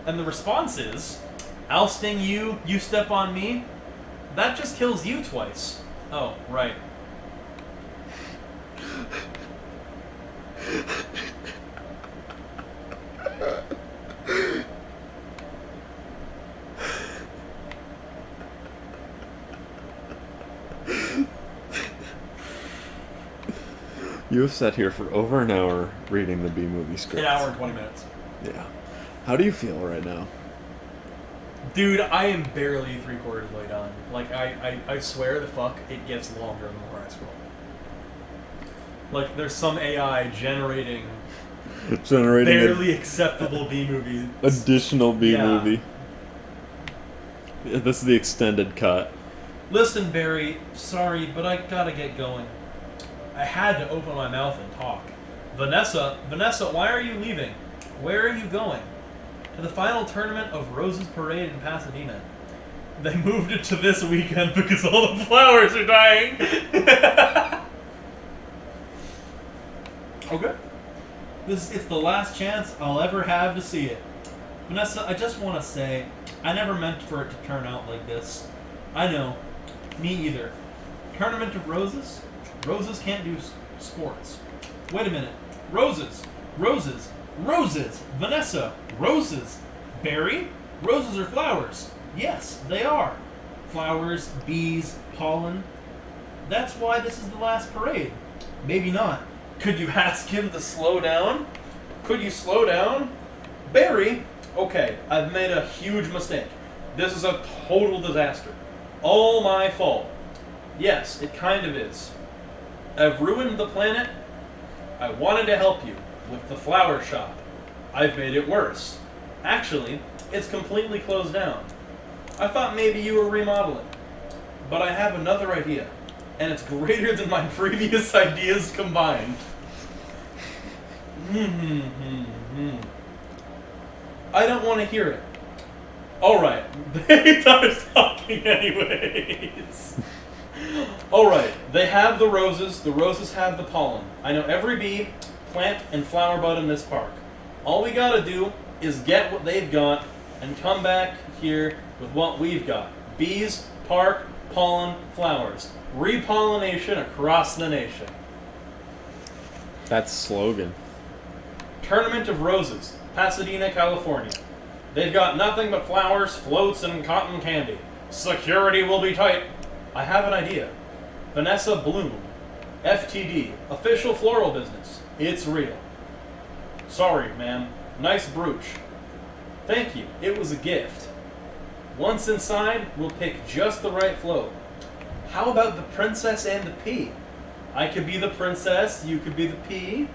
And the response is, I'll sting you, you step on me. That just kills you twice. Oh, right. You have sat here for over an hour reading the B-movie script. An hour and 20 minutes. Yeah. How do you feel right now? Dude, I am barely 3/4 way done. Like, I swear the fuck, it gets longer the more I scroll. Like, there's some AI generating Generating barely acceptable B-movie. additional B Yeah. movie. Yeah, this is the extended cut. Listen, Barry, sorry, but I gotta get going. I had to open my mouth and talk. Vanessa, why are you leaving? Where are you going? To the final tournament of Roses Parade in Pasadena. They moved it to this weekend because all the flowers are dying. Okay. It's the last chance I'll ever have to see it. Vanessa, I just want to say, I never meant for it to turn out like this. I know. Me either. Tournament of Roses? Roses can't do sports. Wait a minute. Roses! Roses! Roses! Vanessa! Roses! Barry? Roses are flowers. Yes, they are. Flowers, bees, pollen. That's why this is the last parade. Maybe not. Could you ask him to slow down? Could you slow down? Barry? Okay, I've made a huge mistake. This is a total disaster. All my fault. Yes, it kind of is. I've ruined the planet. I wanted to help you with the flower shop. I've made it worse. Actually, it's completely closed down. I thought maybe you were remodeling. But I have another idea, and it's greater than my previous ideas combined. I don't want to hear it. Alright, they start talking anyways. Alright, they have the roses have the pollen. I know every bee, plant, and flower bud in this park. All we gotta do is get what they've got and come back here with what we've got. Bees, park, pollen, flowers. Repollination across the nation. That's slogan. Tournament of Roses, Pasadena, California. They've got nothing but flowers, floats, and cotton candy. Security will be tight. I have an idea. Vanessa Bloom, FTD, official floral business. It's real. Sorry, ma'am. Nice brooch. Thank you. It was a gift. Once inside, we'll pick just the right float. How about the princess and the pea? I could be the princess, you could be the pea.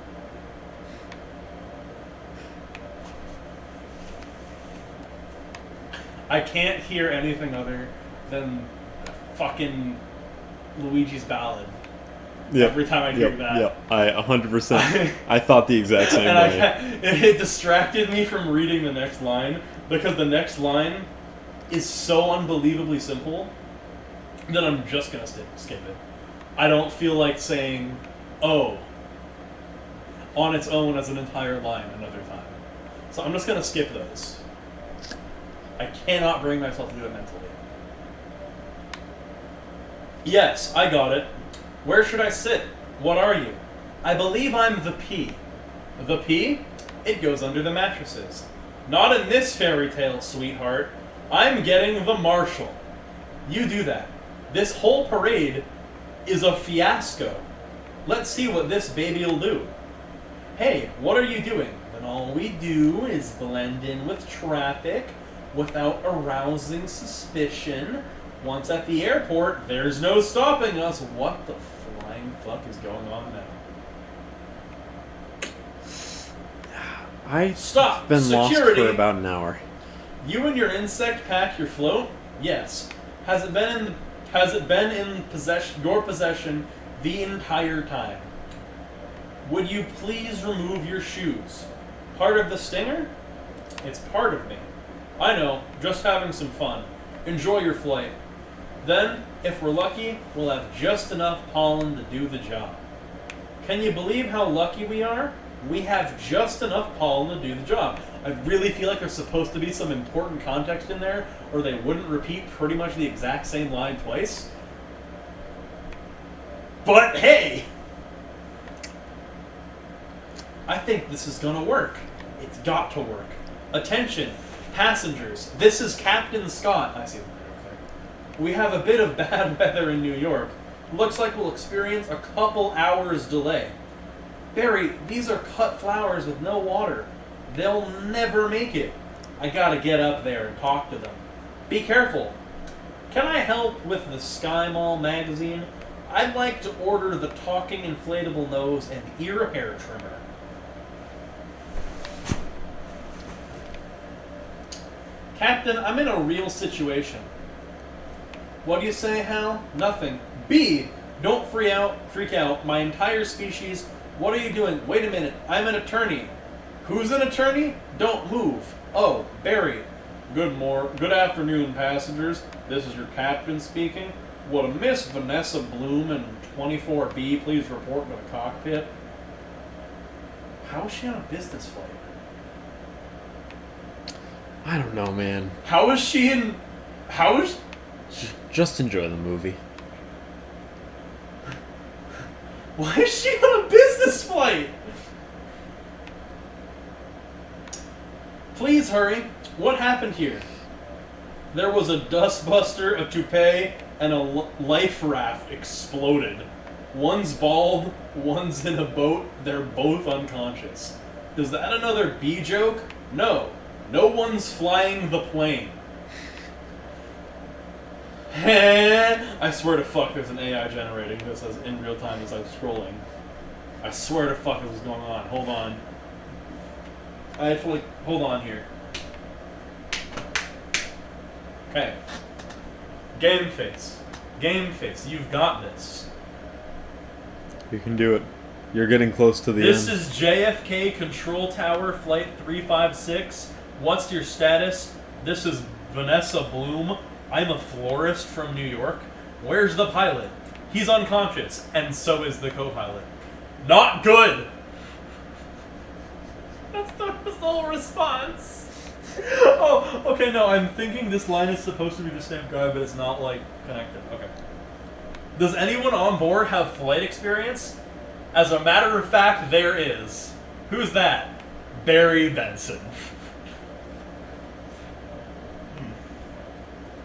I can't hear anything other than fucking Luigi's Ballad. Yep. Every time I hear that. Yep. I 100%. I thought the exact same And way. it distracted me from reading the next line because the next line is so unbelievably simple that I'm just gonna skip it. I don't feel like saying "oh" on its own as an entire line another time, so I'm just gonna skip those. I cannot bring myself to do it mentally. Yes, I got it. Where should I sit? What are you? I believe I'm the pea. The pea? It goes under the mattresses. Not in this fairy tale, sweetheart. I'm getting the marshal. You do that. This whole parade is a fiasco. Let's see what this baby'll do. Hey, what are you doing? Then all we do is blend in with traffic without arousing suspicion. Once at the airport, there's no stopping us. What the flying fuck is going on now? I've Stop! been Security! lost for about an hour. You and your insect pack your float? Yes. Has it been in your possession the entire time? Would you please remove your shoes? Part of the stinger? It's part of me. I know, just having some fun. Enjoy your flight. Then, if we're lucky, we'll have just enough pollen to do the job. Can you believe how lucky we are? We have just enough pollen to do the job. I really feel like there's supposed to be some important context in there, or they wouldn't repeat pretty much the exact same line twice. But hey! I think this is gonna work. It's got to work. Attention, passengers. This is Captain Scott. I see. Okay. We have a bit of bad weather in New York. Looks like we'll experience a couple hours delay. Barry, these are cut flowers with no water. They'll never make it. I gotta get up there and talk to them. Be careful. Can I help with the Sky Mall magazine? I'd like to order the talking inflatable nose and ear hair trimmer. Captain, I'm in a real situation. What do you say, Hal? Nothing. B, don't freak out. My entire species. What are you doing? Wait a minute. I'm an attorney. Who's an attorney? Don't move. Oh, Barry. Good afternoon, passengers. This is your captain speaking. Would a Miss Vanessa Bloom in 24B please report to the cockpit? How is she on a business flight? I don't know, man. How is she in... How is... Just enjoy the movie. Why is she on a business flight? Please hurry. What happened here? There was a dustbuster, a toupee, and a life raft exploded. One's bald, one's in a boat. They're both unconscious. Is that another B joke? No. No one's flying the plane. I swear to fuck there's an AI generating this as in real time as I'm scrolling. I swear to fuck this is going on. Hold on. I have to hold on here. Okay. Game face. Game face. You've got this. You can do it. You're getting close to the This end. is JFK Control Tower Flight 356. What's your status? This is Vanessa Bloom. I'm a florist from New York. Where's the pilot? He's unconscious, and so is the co-pilot. Not good! That's the whole response. Oh, okay, no, I'm thinking this line is supposed to be the same guy, but it's not, like, connected. Okay. Does anyone on board have flight experience? As a matter of fact, there is. Who's that? Barry Benson.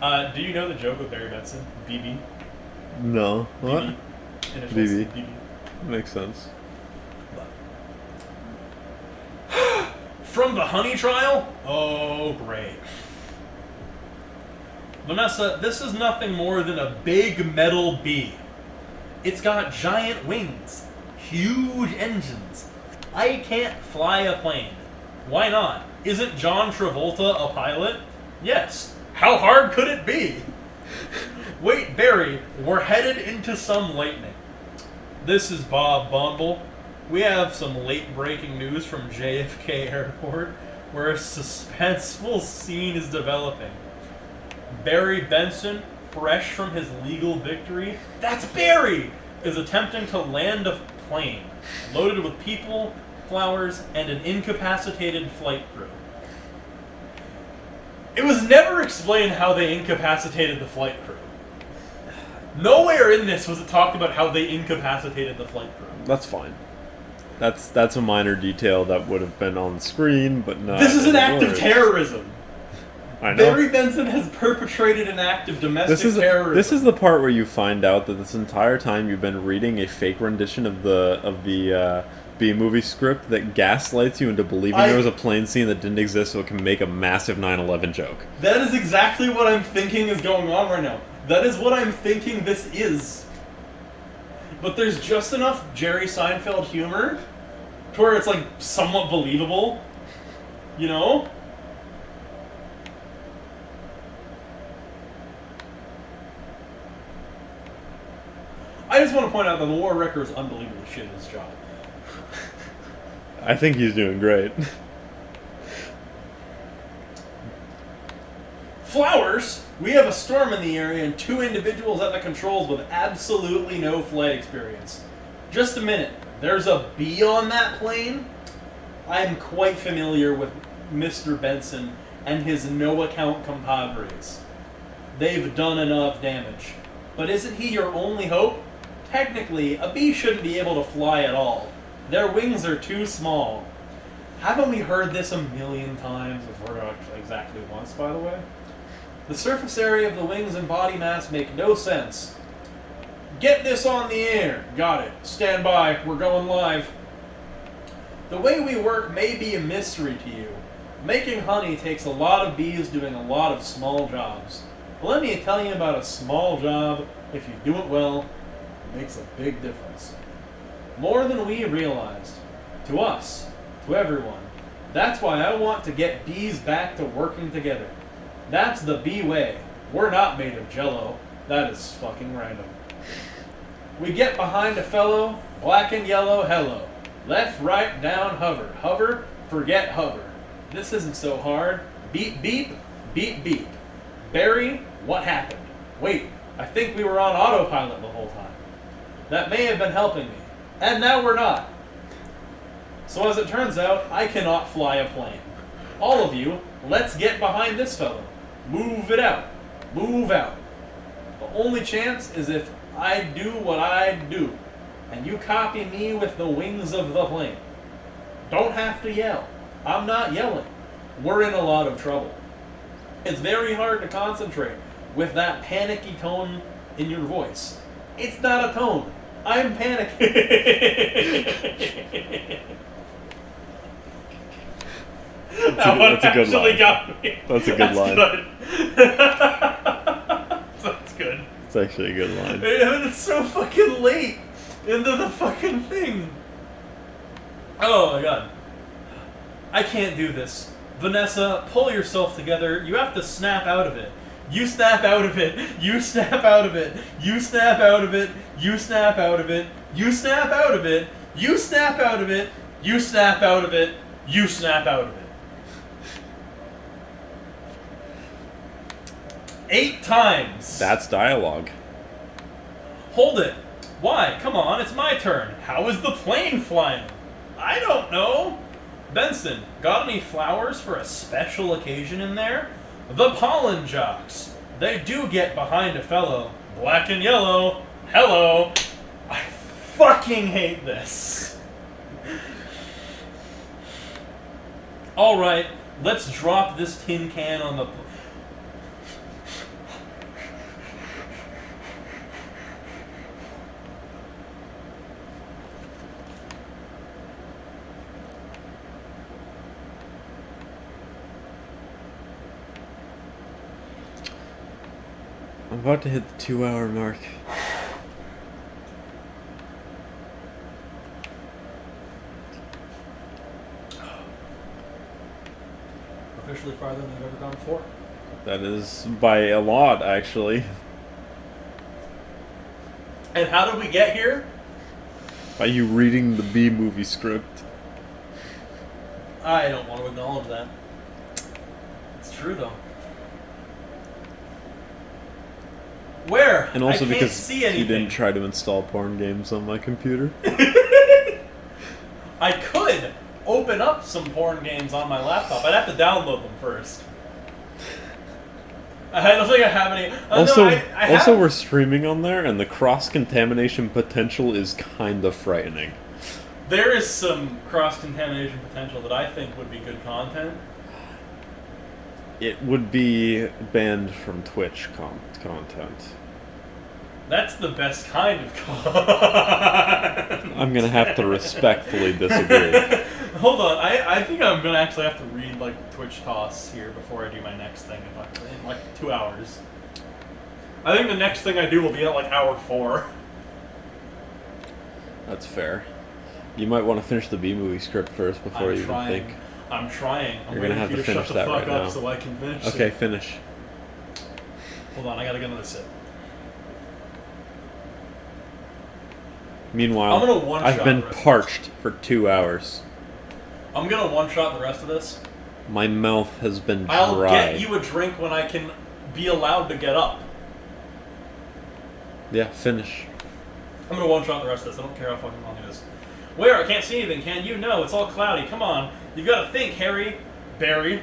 Do you know the joke with Barry Benson? BB? No. What? BB? Initials? BB. BB. Makes sense. From the honey trial? Oh, great. Vanessa, this is nothing more than a big metal bee. It's got giant wings, huge engines. I can't fly a plane. Why not? Isn't John Travolta a pilot? Yes. How hard could it be? Wait, Barry, we're headed into some lightning. This is Bob Bumble. We have some late-breaking news from JFK Airport, where a suspenseful scene is developing. Barry Benson, fresh from his legal victory, that's Barry, is attempting to land a plane loaded with people, flowers, and an incapacitated flight crew. It was never explained how they incapacitated the flight crew. Nowhere in this was it talked about how they incapacitated the flight crew. That's fine. That's a minor detail that would have been on screen, but not. This is an in act of words. terrorism. I know. Barry Benson has perpetrated an act of domestic terrorism. This is the part where you find out that this entire time you've been reading a fake rendition of the B-movie script that gaslights you into believing there was a plane scene that didn't exist so it can make a massive 9/11 joke. That is exactly what I'm thinking is going on right now. That is what I'm thinking this is. But there's just enough Jerry Seinfeld humor to where it's like somewhat believable. You know? I just want to point out that the War Wrecker is unbelievable shit at his job. I think he's doing great. Flowers! We have a storm in the area and 2 individuals at the controls with absolutely no flight experience. Just a minute. There's a bee on that plane? I'm quite familiar with Mr. Benson and his no-account compadres. They've done enough damage. But isn't he your only hope? Technically, a bee shouldn't be able to fly at all. Their wings are too small. Haven't we heard this a million times? We've heard it exactly once, by the way. The surface area of the wings and body mass make no sense. Get this on the air. Got it. Stand by. We're going live. The way we work may be a mystery to you, Making honey takes a lot of bees doing a lot of small jobs. But let me tell you about a small job, if you do it well, it makes a big difference. More than we realized. To us. To everyone. That's why I want to get bees back to working together. That's the bee way. We're not made of jello. That is fucking random. We get behind a fellow, black and yellow, hello. Left, right, down, hover. Hover, forget hover. This isn't so hard. Beep, beep, beep, beep. Barry, what happened? Wait, I think we were on autopilot the whole time. That may have been helping me. And now we're not. So as it turns out, I cannot fly a plane. All of you, let's get behind this fellow. Move it out. Move out. The only chance is if I do what I do, and you copy me with the wings of the plane. Don't have to yell. I'm not yelling. We're in a lot of trouble. It's very hard to concentrate with that panicky tone in your voice. It's not a tone. I'm panicking. That's a good line. Got me. That's a good line. Good. That's good. It's actually a good line. And it's so fucking late into the fucking thing. Oh my god. I can't do this. Vanessa, pull yourself together. You have to snap out of it. You snap out of it. You snap out of it. You snap out of it. You snap out of it. You snap out of it. You snap out of it. You snap out of it. You snap out of it. 8 times. That's dialogue. Hold it. Why? Come on, it's my turn. How is the plane flying? I don't know. Benson, got any flowers for a special occasion in there? The pollen jocks. They do get behind a fellow. Black and yellow. Hello. I fucking hate this. Alright, let's drop this tin can on the... I'm about to hit the 2-hour mark. Officially farther than I've ever gone before. That is by a lot, actually. And how did we get here? By you reading the B movie script. I don't want to acknowledge that. It's true though. Where? And also I can't because see you anything. didn't try to install porn games on my computer. I could open up some porn games on my laptop. I'd have to download them first. I don't think I have any. Also, no, I have. we're streaming on there, and the cross-contamination potential is kind of frightening. There is some cross-contamination potential that I think would be good content. It would be banned from Twitch content. That's the best kind of content. I'm gonna have to respectfully disagree. Hold on, I think I'm gonna actually have to read like Twitch toss here before I do my next thing in like 2 hours. I think the next thing I do will be at like hour 4. That's fair. You might want to finish the B movie script first before you even think. I'm trying. I'm You're gonna waiting have for you to finish shut that the fuck right up now. so I can finish. Okay, it. finish. Hold on, I gotta get another sip. Meanwhile, I'm gonna one-shot I've been the rest of parched for 2 hours. I'm gonna one-shot the rest of this. My mouth has been dry. I'll get you a drink when I can be allowed to get up. Yeah, finish. I'm gonna one-shot the rest of this. I don't care how fucking long it is. Where? I can't see anything, can you? No, it's all cloudy. Come on. You've got to think, Harry. Barry.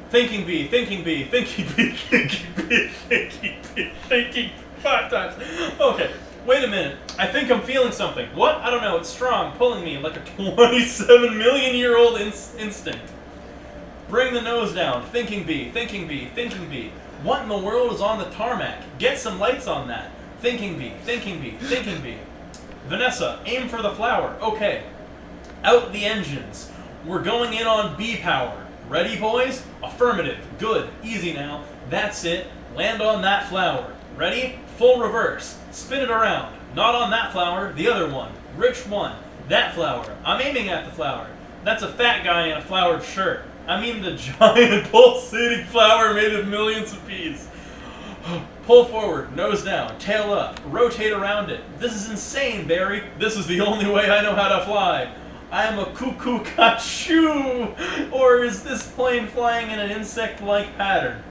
Thinking bee, thinking bee, thinking bee, thinking bee, thinking bee, thinking 5 times. Okay, wait a minute. I think I'm feeling something. What? I don't know. It's strong, pulling me like a 27-million-year-old instinct. Bring the nose down. Thinking bee, thinking bee, thinking bee. What in the world is on the tarmac? Get some lights on that. Thinking bee, thinking bee, thinking bee. Vanessa, aim for the flower. Okay. Out the engines. We're going in on bee power. Ready, boys? Affirmative. Good. Easy now. That's it. Land on that flower. Ready? Full reverse. Spin it around. Not on that flower, the other one. Which one? That flower. I'm aiming at the flower. That's a fat guy in a flowered shirt. I mean the giant pulsating flower made of millions of peas. Pull forward, nose down, tail up, rotate around it. This is insane, Barry. This is the only way I know how to fly. I am a cuckoo kachoo. Or is this plane flying in an insect-like pattern?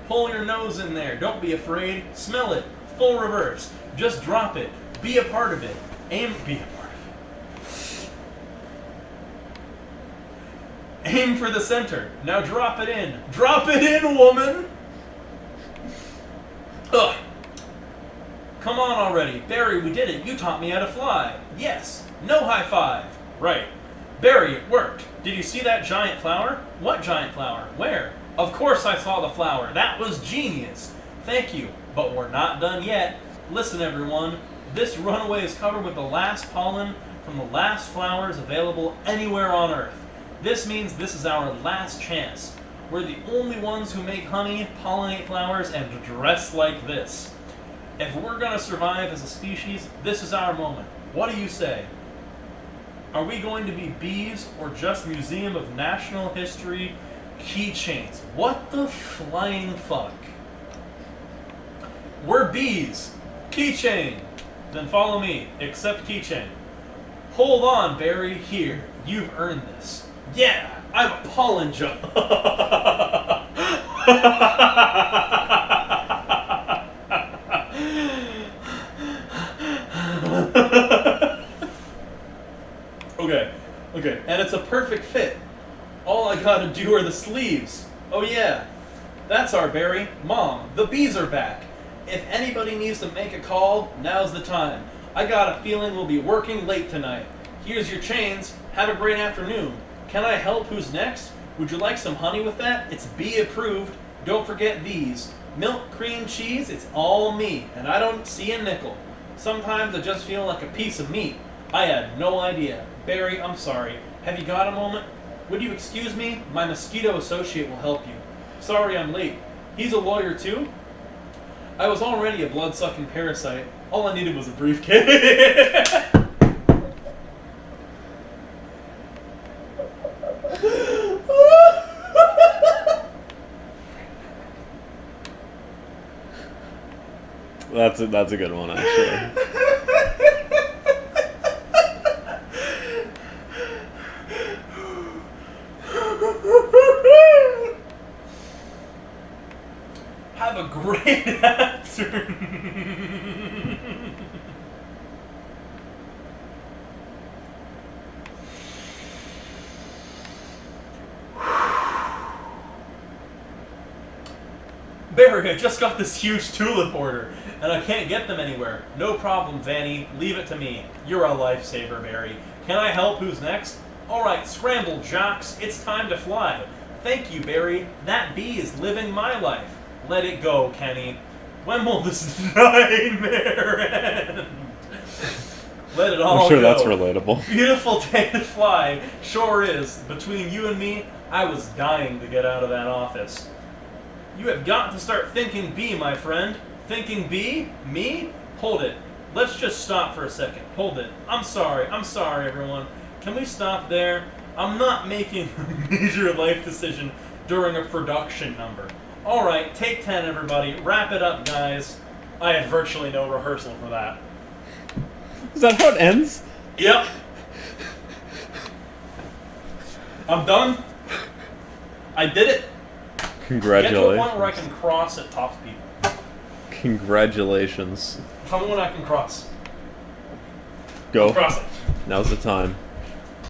Pull your nose in there. Don't be afraid. Smell it. Full reverse. Just drop it. Be a part of it. Be a part of it. Aim for the center. Now drop it in. Drop it in, woman! Ugh. Come on already. Barry, we did it. You taught me how to fly. Yes. No high five. Right. Barry, it worked. Did you see that giant flower? What giant flower? Where? Of course I saw the flower. That was genius. Thank you. But we're not done yet. Listen, everyone. This runway is covered with the last pollen from the last flowers available anywhere on Earth. This means this is our last chance. We're the only ones who make honey, pollinate flowers, and dress like this. If we're gonna survive as a species, this is our moment. What do you say? Are we going to be bees or just Museum of National History keychains? What the flying fuck? We're bees. Keychain. Then follow me. Accept keychain. Hold on, Barry. Here. You've earned this. Yeah, I'm a pollen jump. Okay, and it's a perfect fit. All I gotta do are the sleeves. Oh yeah, that's our Barry. Mom, the bees are back. If anybody needs to make a call, now's the time. I got a feeling we'll be working late tonight. Here's your chains. Have a great afternoon. Can I help? Who's next? Would you like some honey with that? It's bee approved. Don't forget these. Milk, cream, cheese, it's all me, and I don't see a nickel. Sometimes I just feel like a piece of meat. I had no idea. Barry, I'm sorry. Have you got a moment? Would you excuse me? My mosquito associate will help you. Sorry I'm late. He's a lawyer too? I was already a blood-sucking parasite. All I needed was a briefcase. That's a good one, actually. Have a great afternoon. Barry, I just got this huge tulip order, and I can't get them anywhere. No problem, Vanny. Leave it to me. You're a lifesaver, Barry. Can I help? Who's next? Alright, scramble, jocks. It's time to fly. Thank you, Barry. That bee is living my life. Let it go, Kenny. When will this nightmare end? Let it all go. I'm sure that's relatable. Beautiful day to fly. Sure is. Between you and me, I was dying to get out of that office. You have got to start thinking bee, my friend. Thinking bee? Me? Hold it. Let's just stop for a second. Hold it. I'm sorry, everyone. Can we stop there? I'm not making a major life decision during a production number. Alright, take 10, everybody. Wrap it up, guys. I had virtually no rehearsal for that. Is that how it ends? Yep. I'm done. I did it. Get to a Congratulations. point where I can cross at top speed. Congratulations. Tell me when I can cross. Go. Cross it. Now's the time.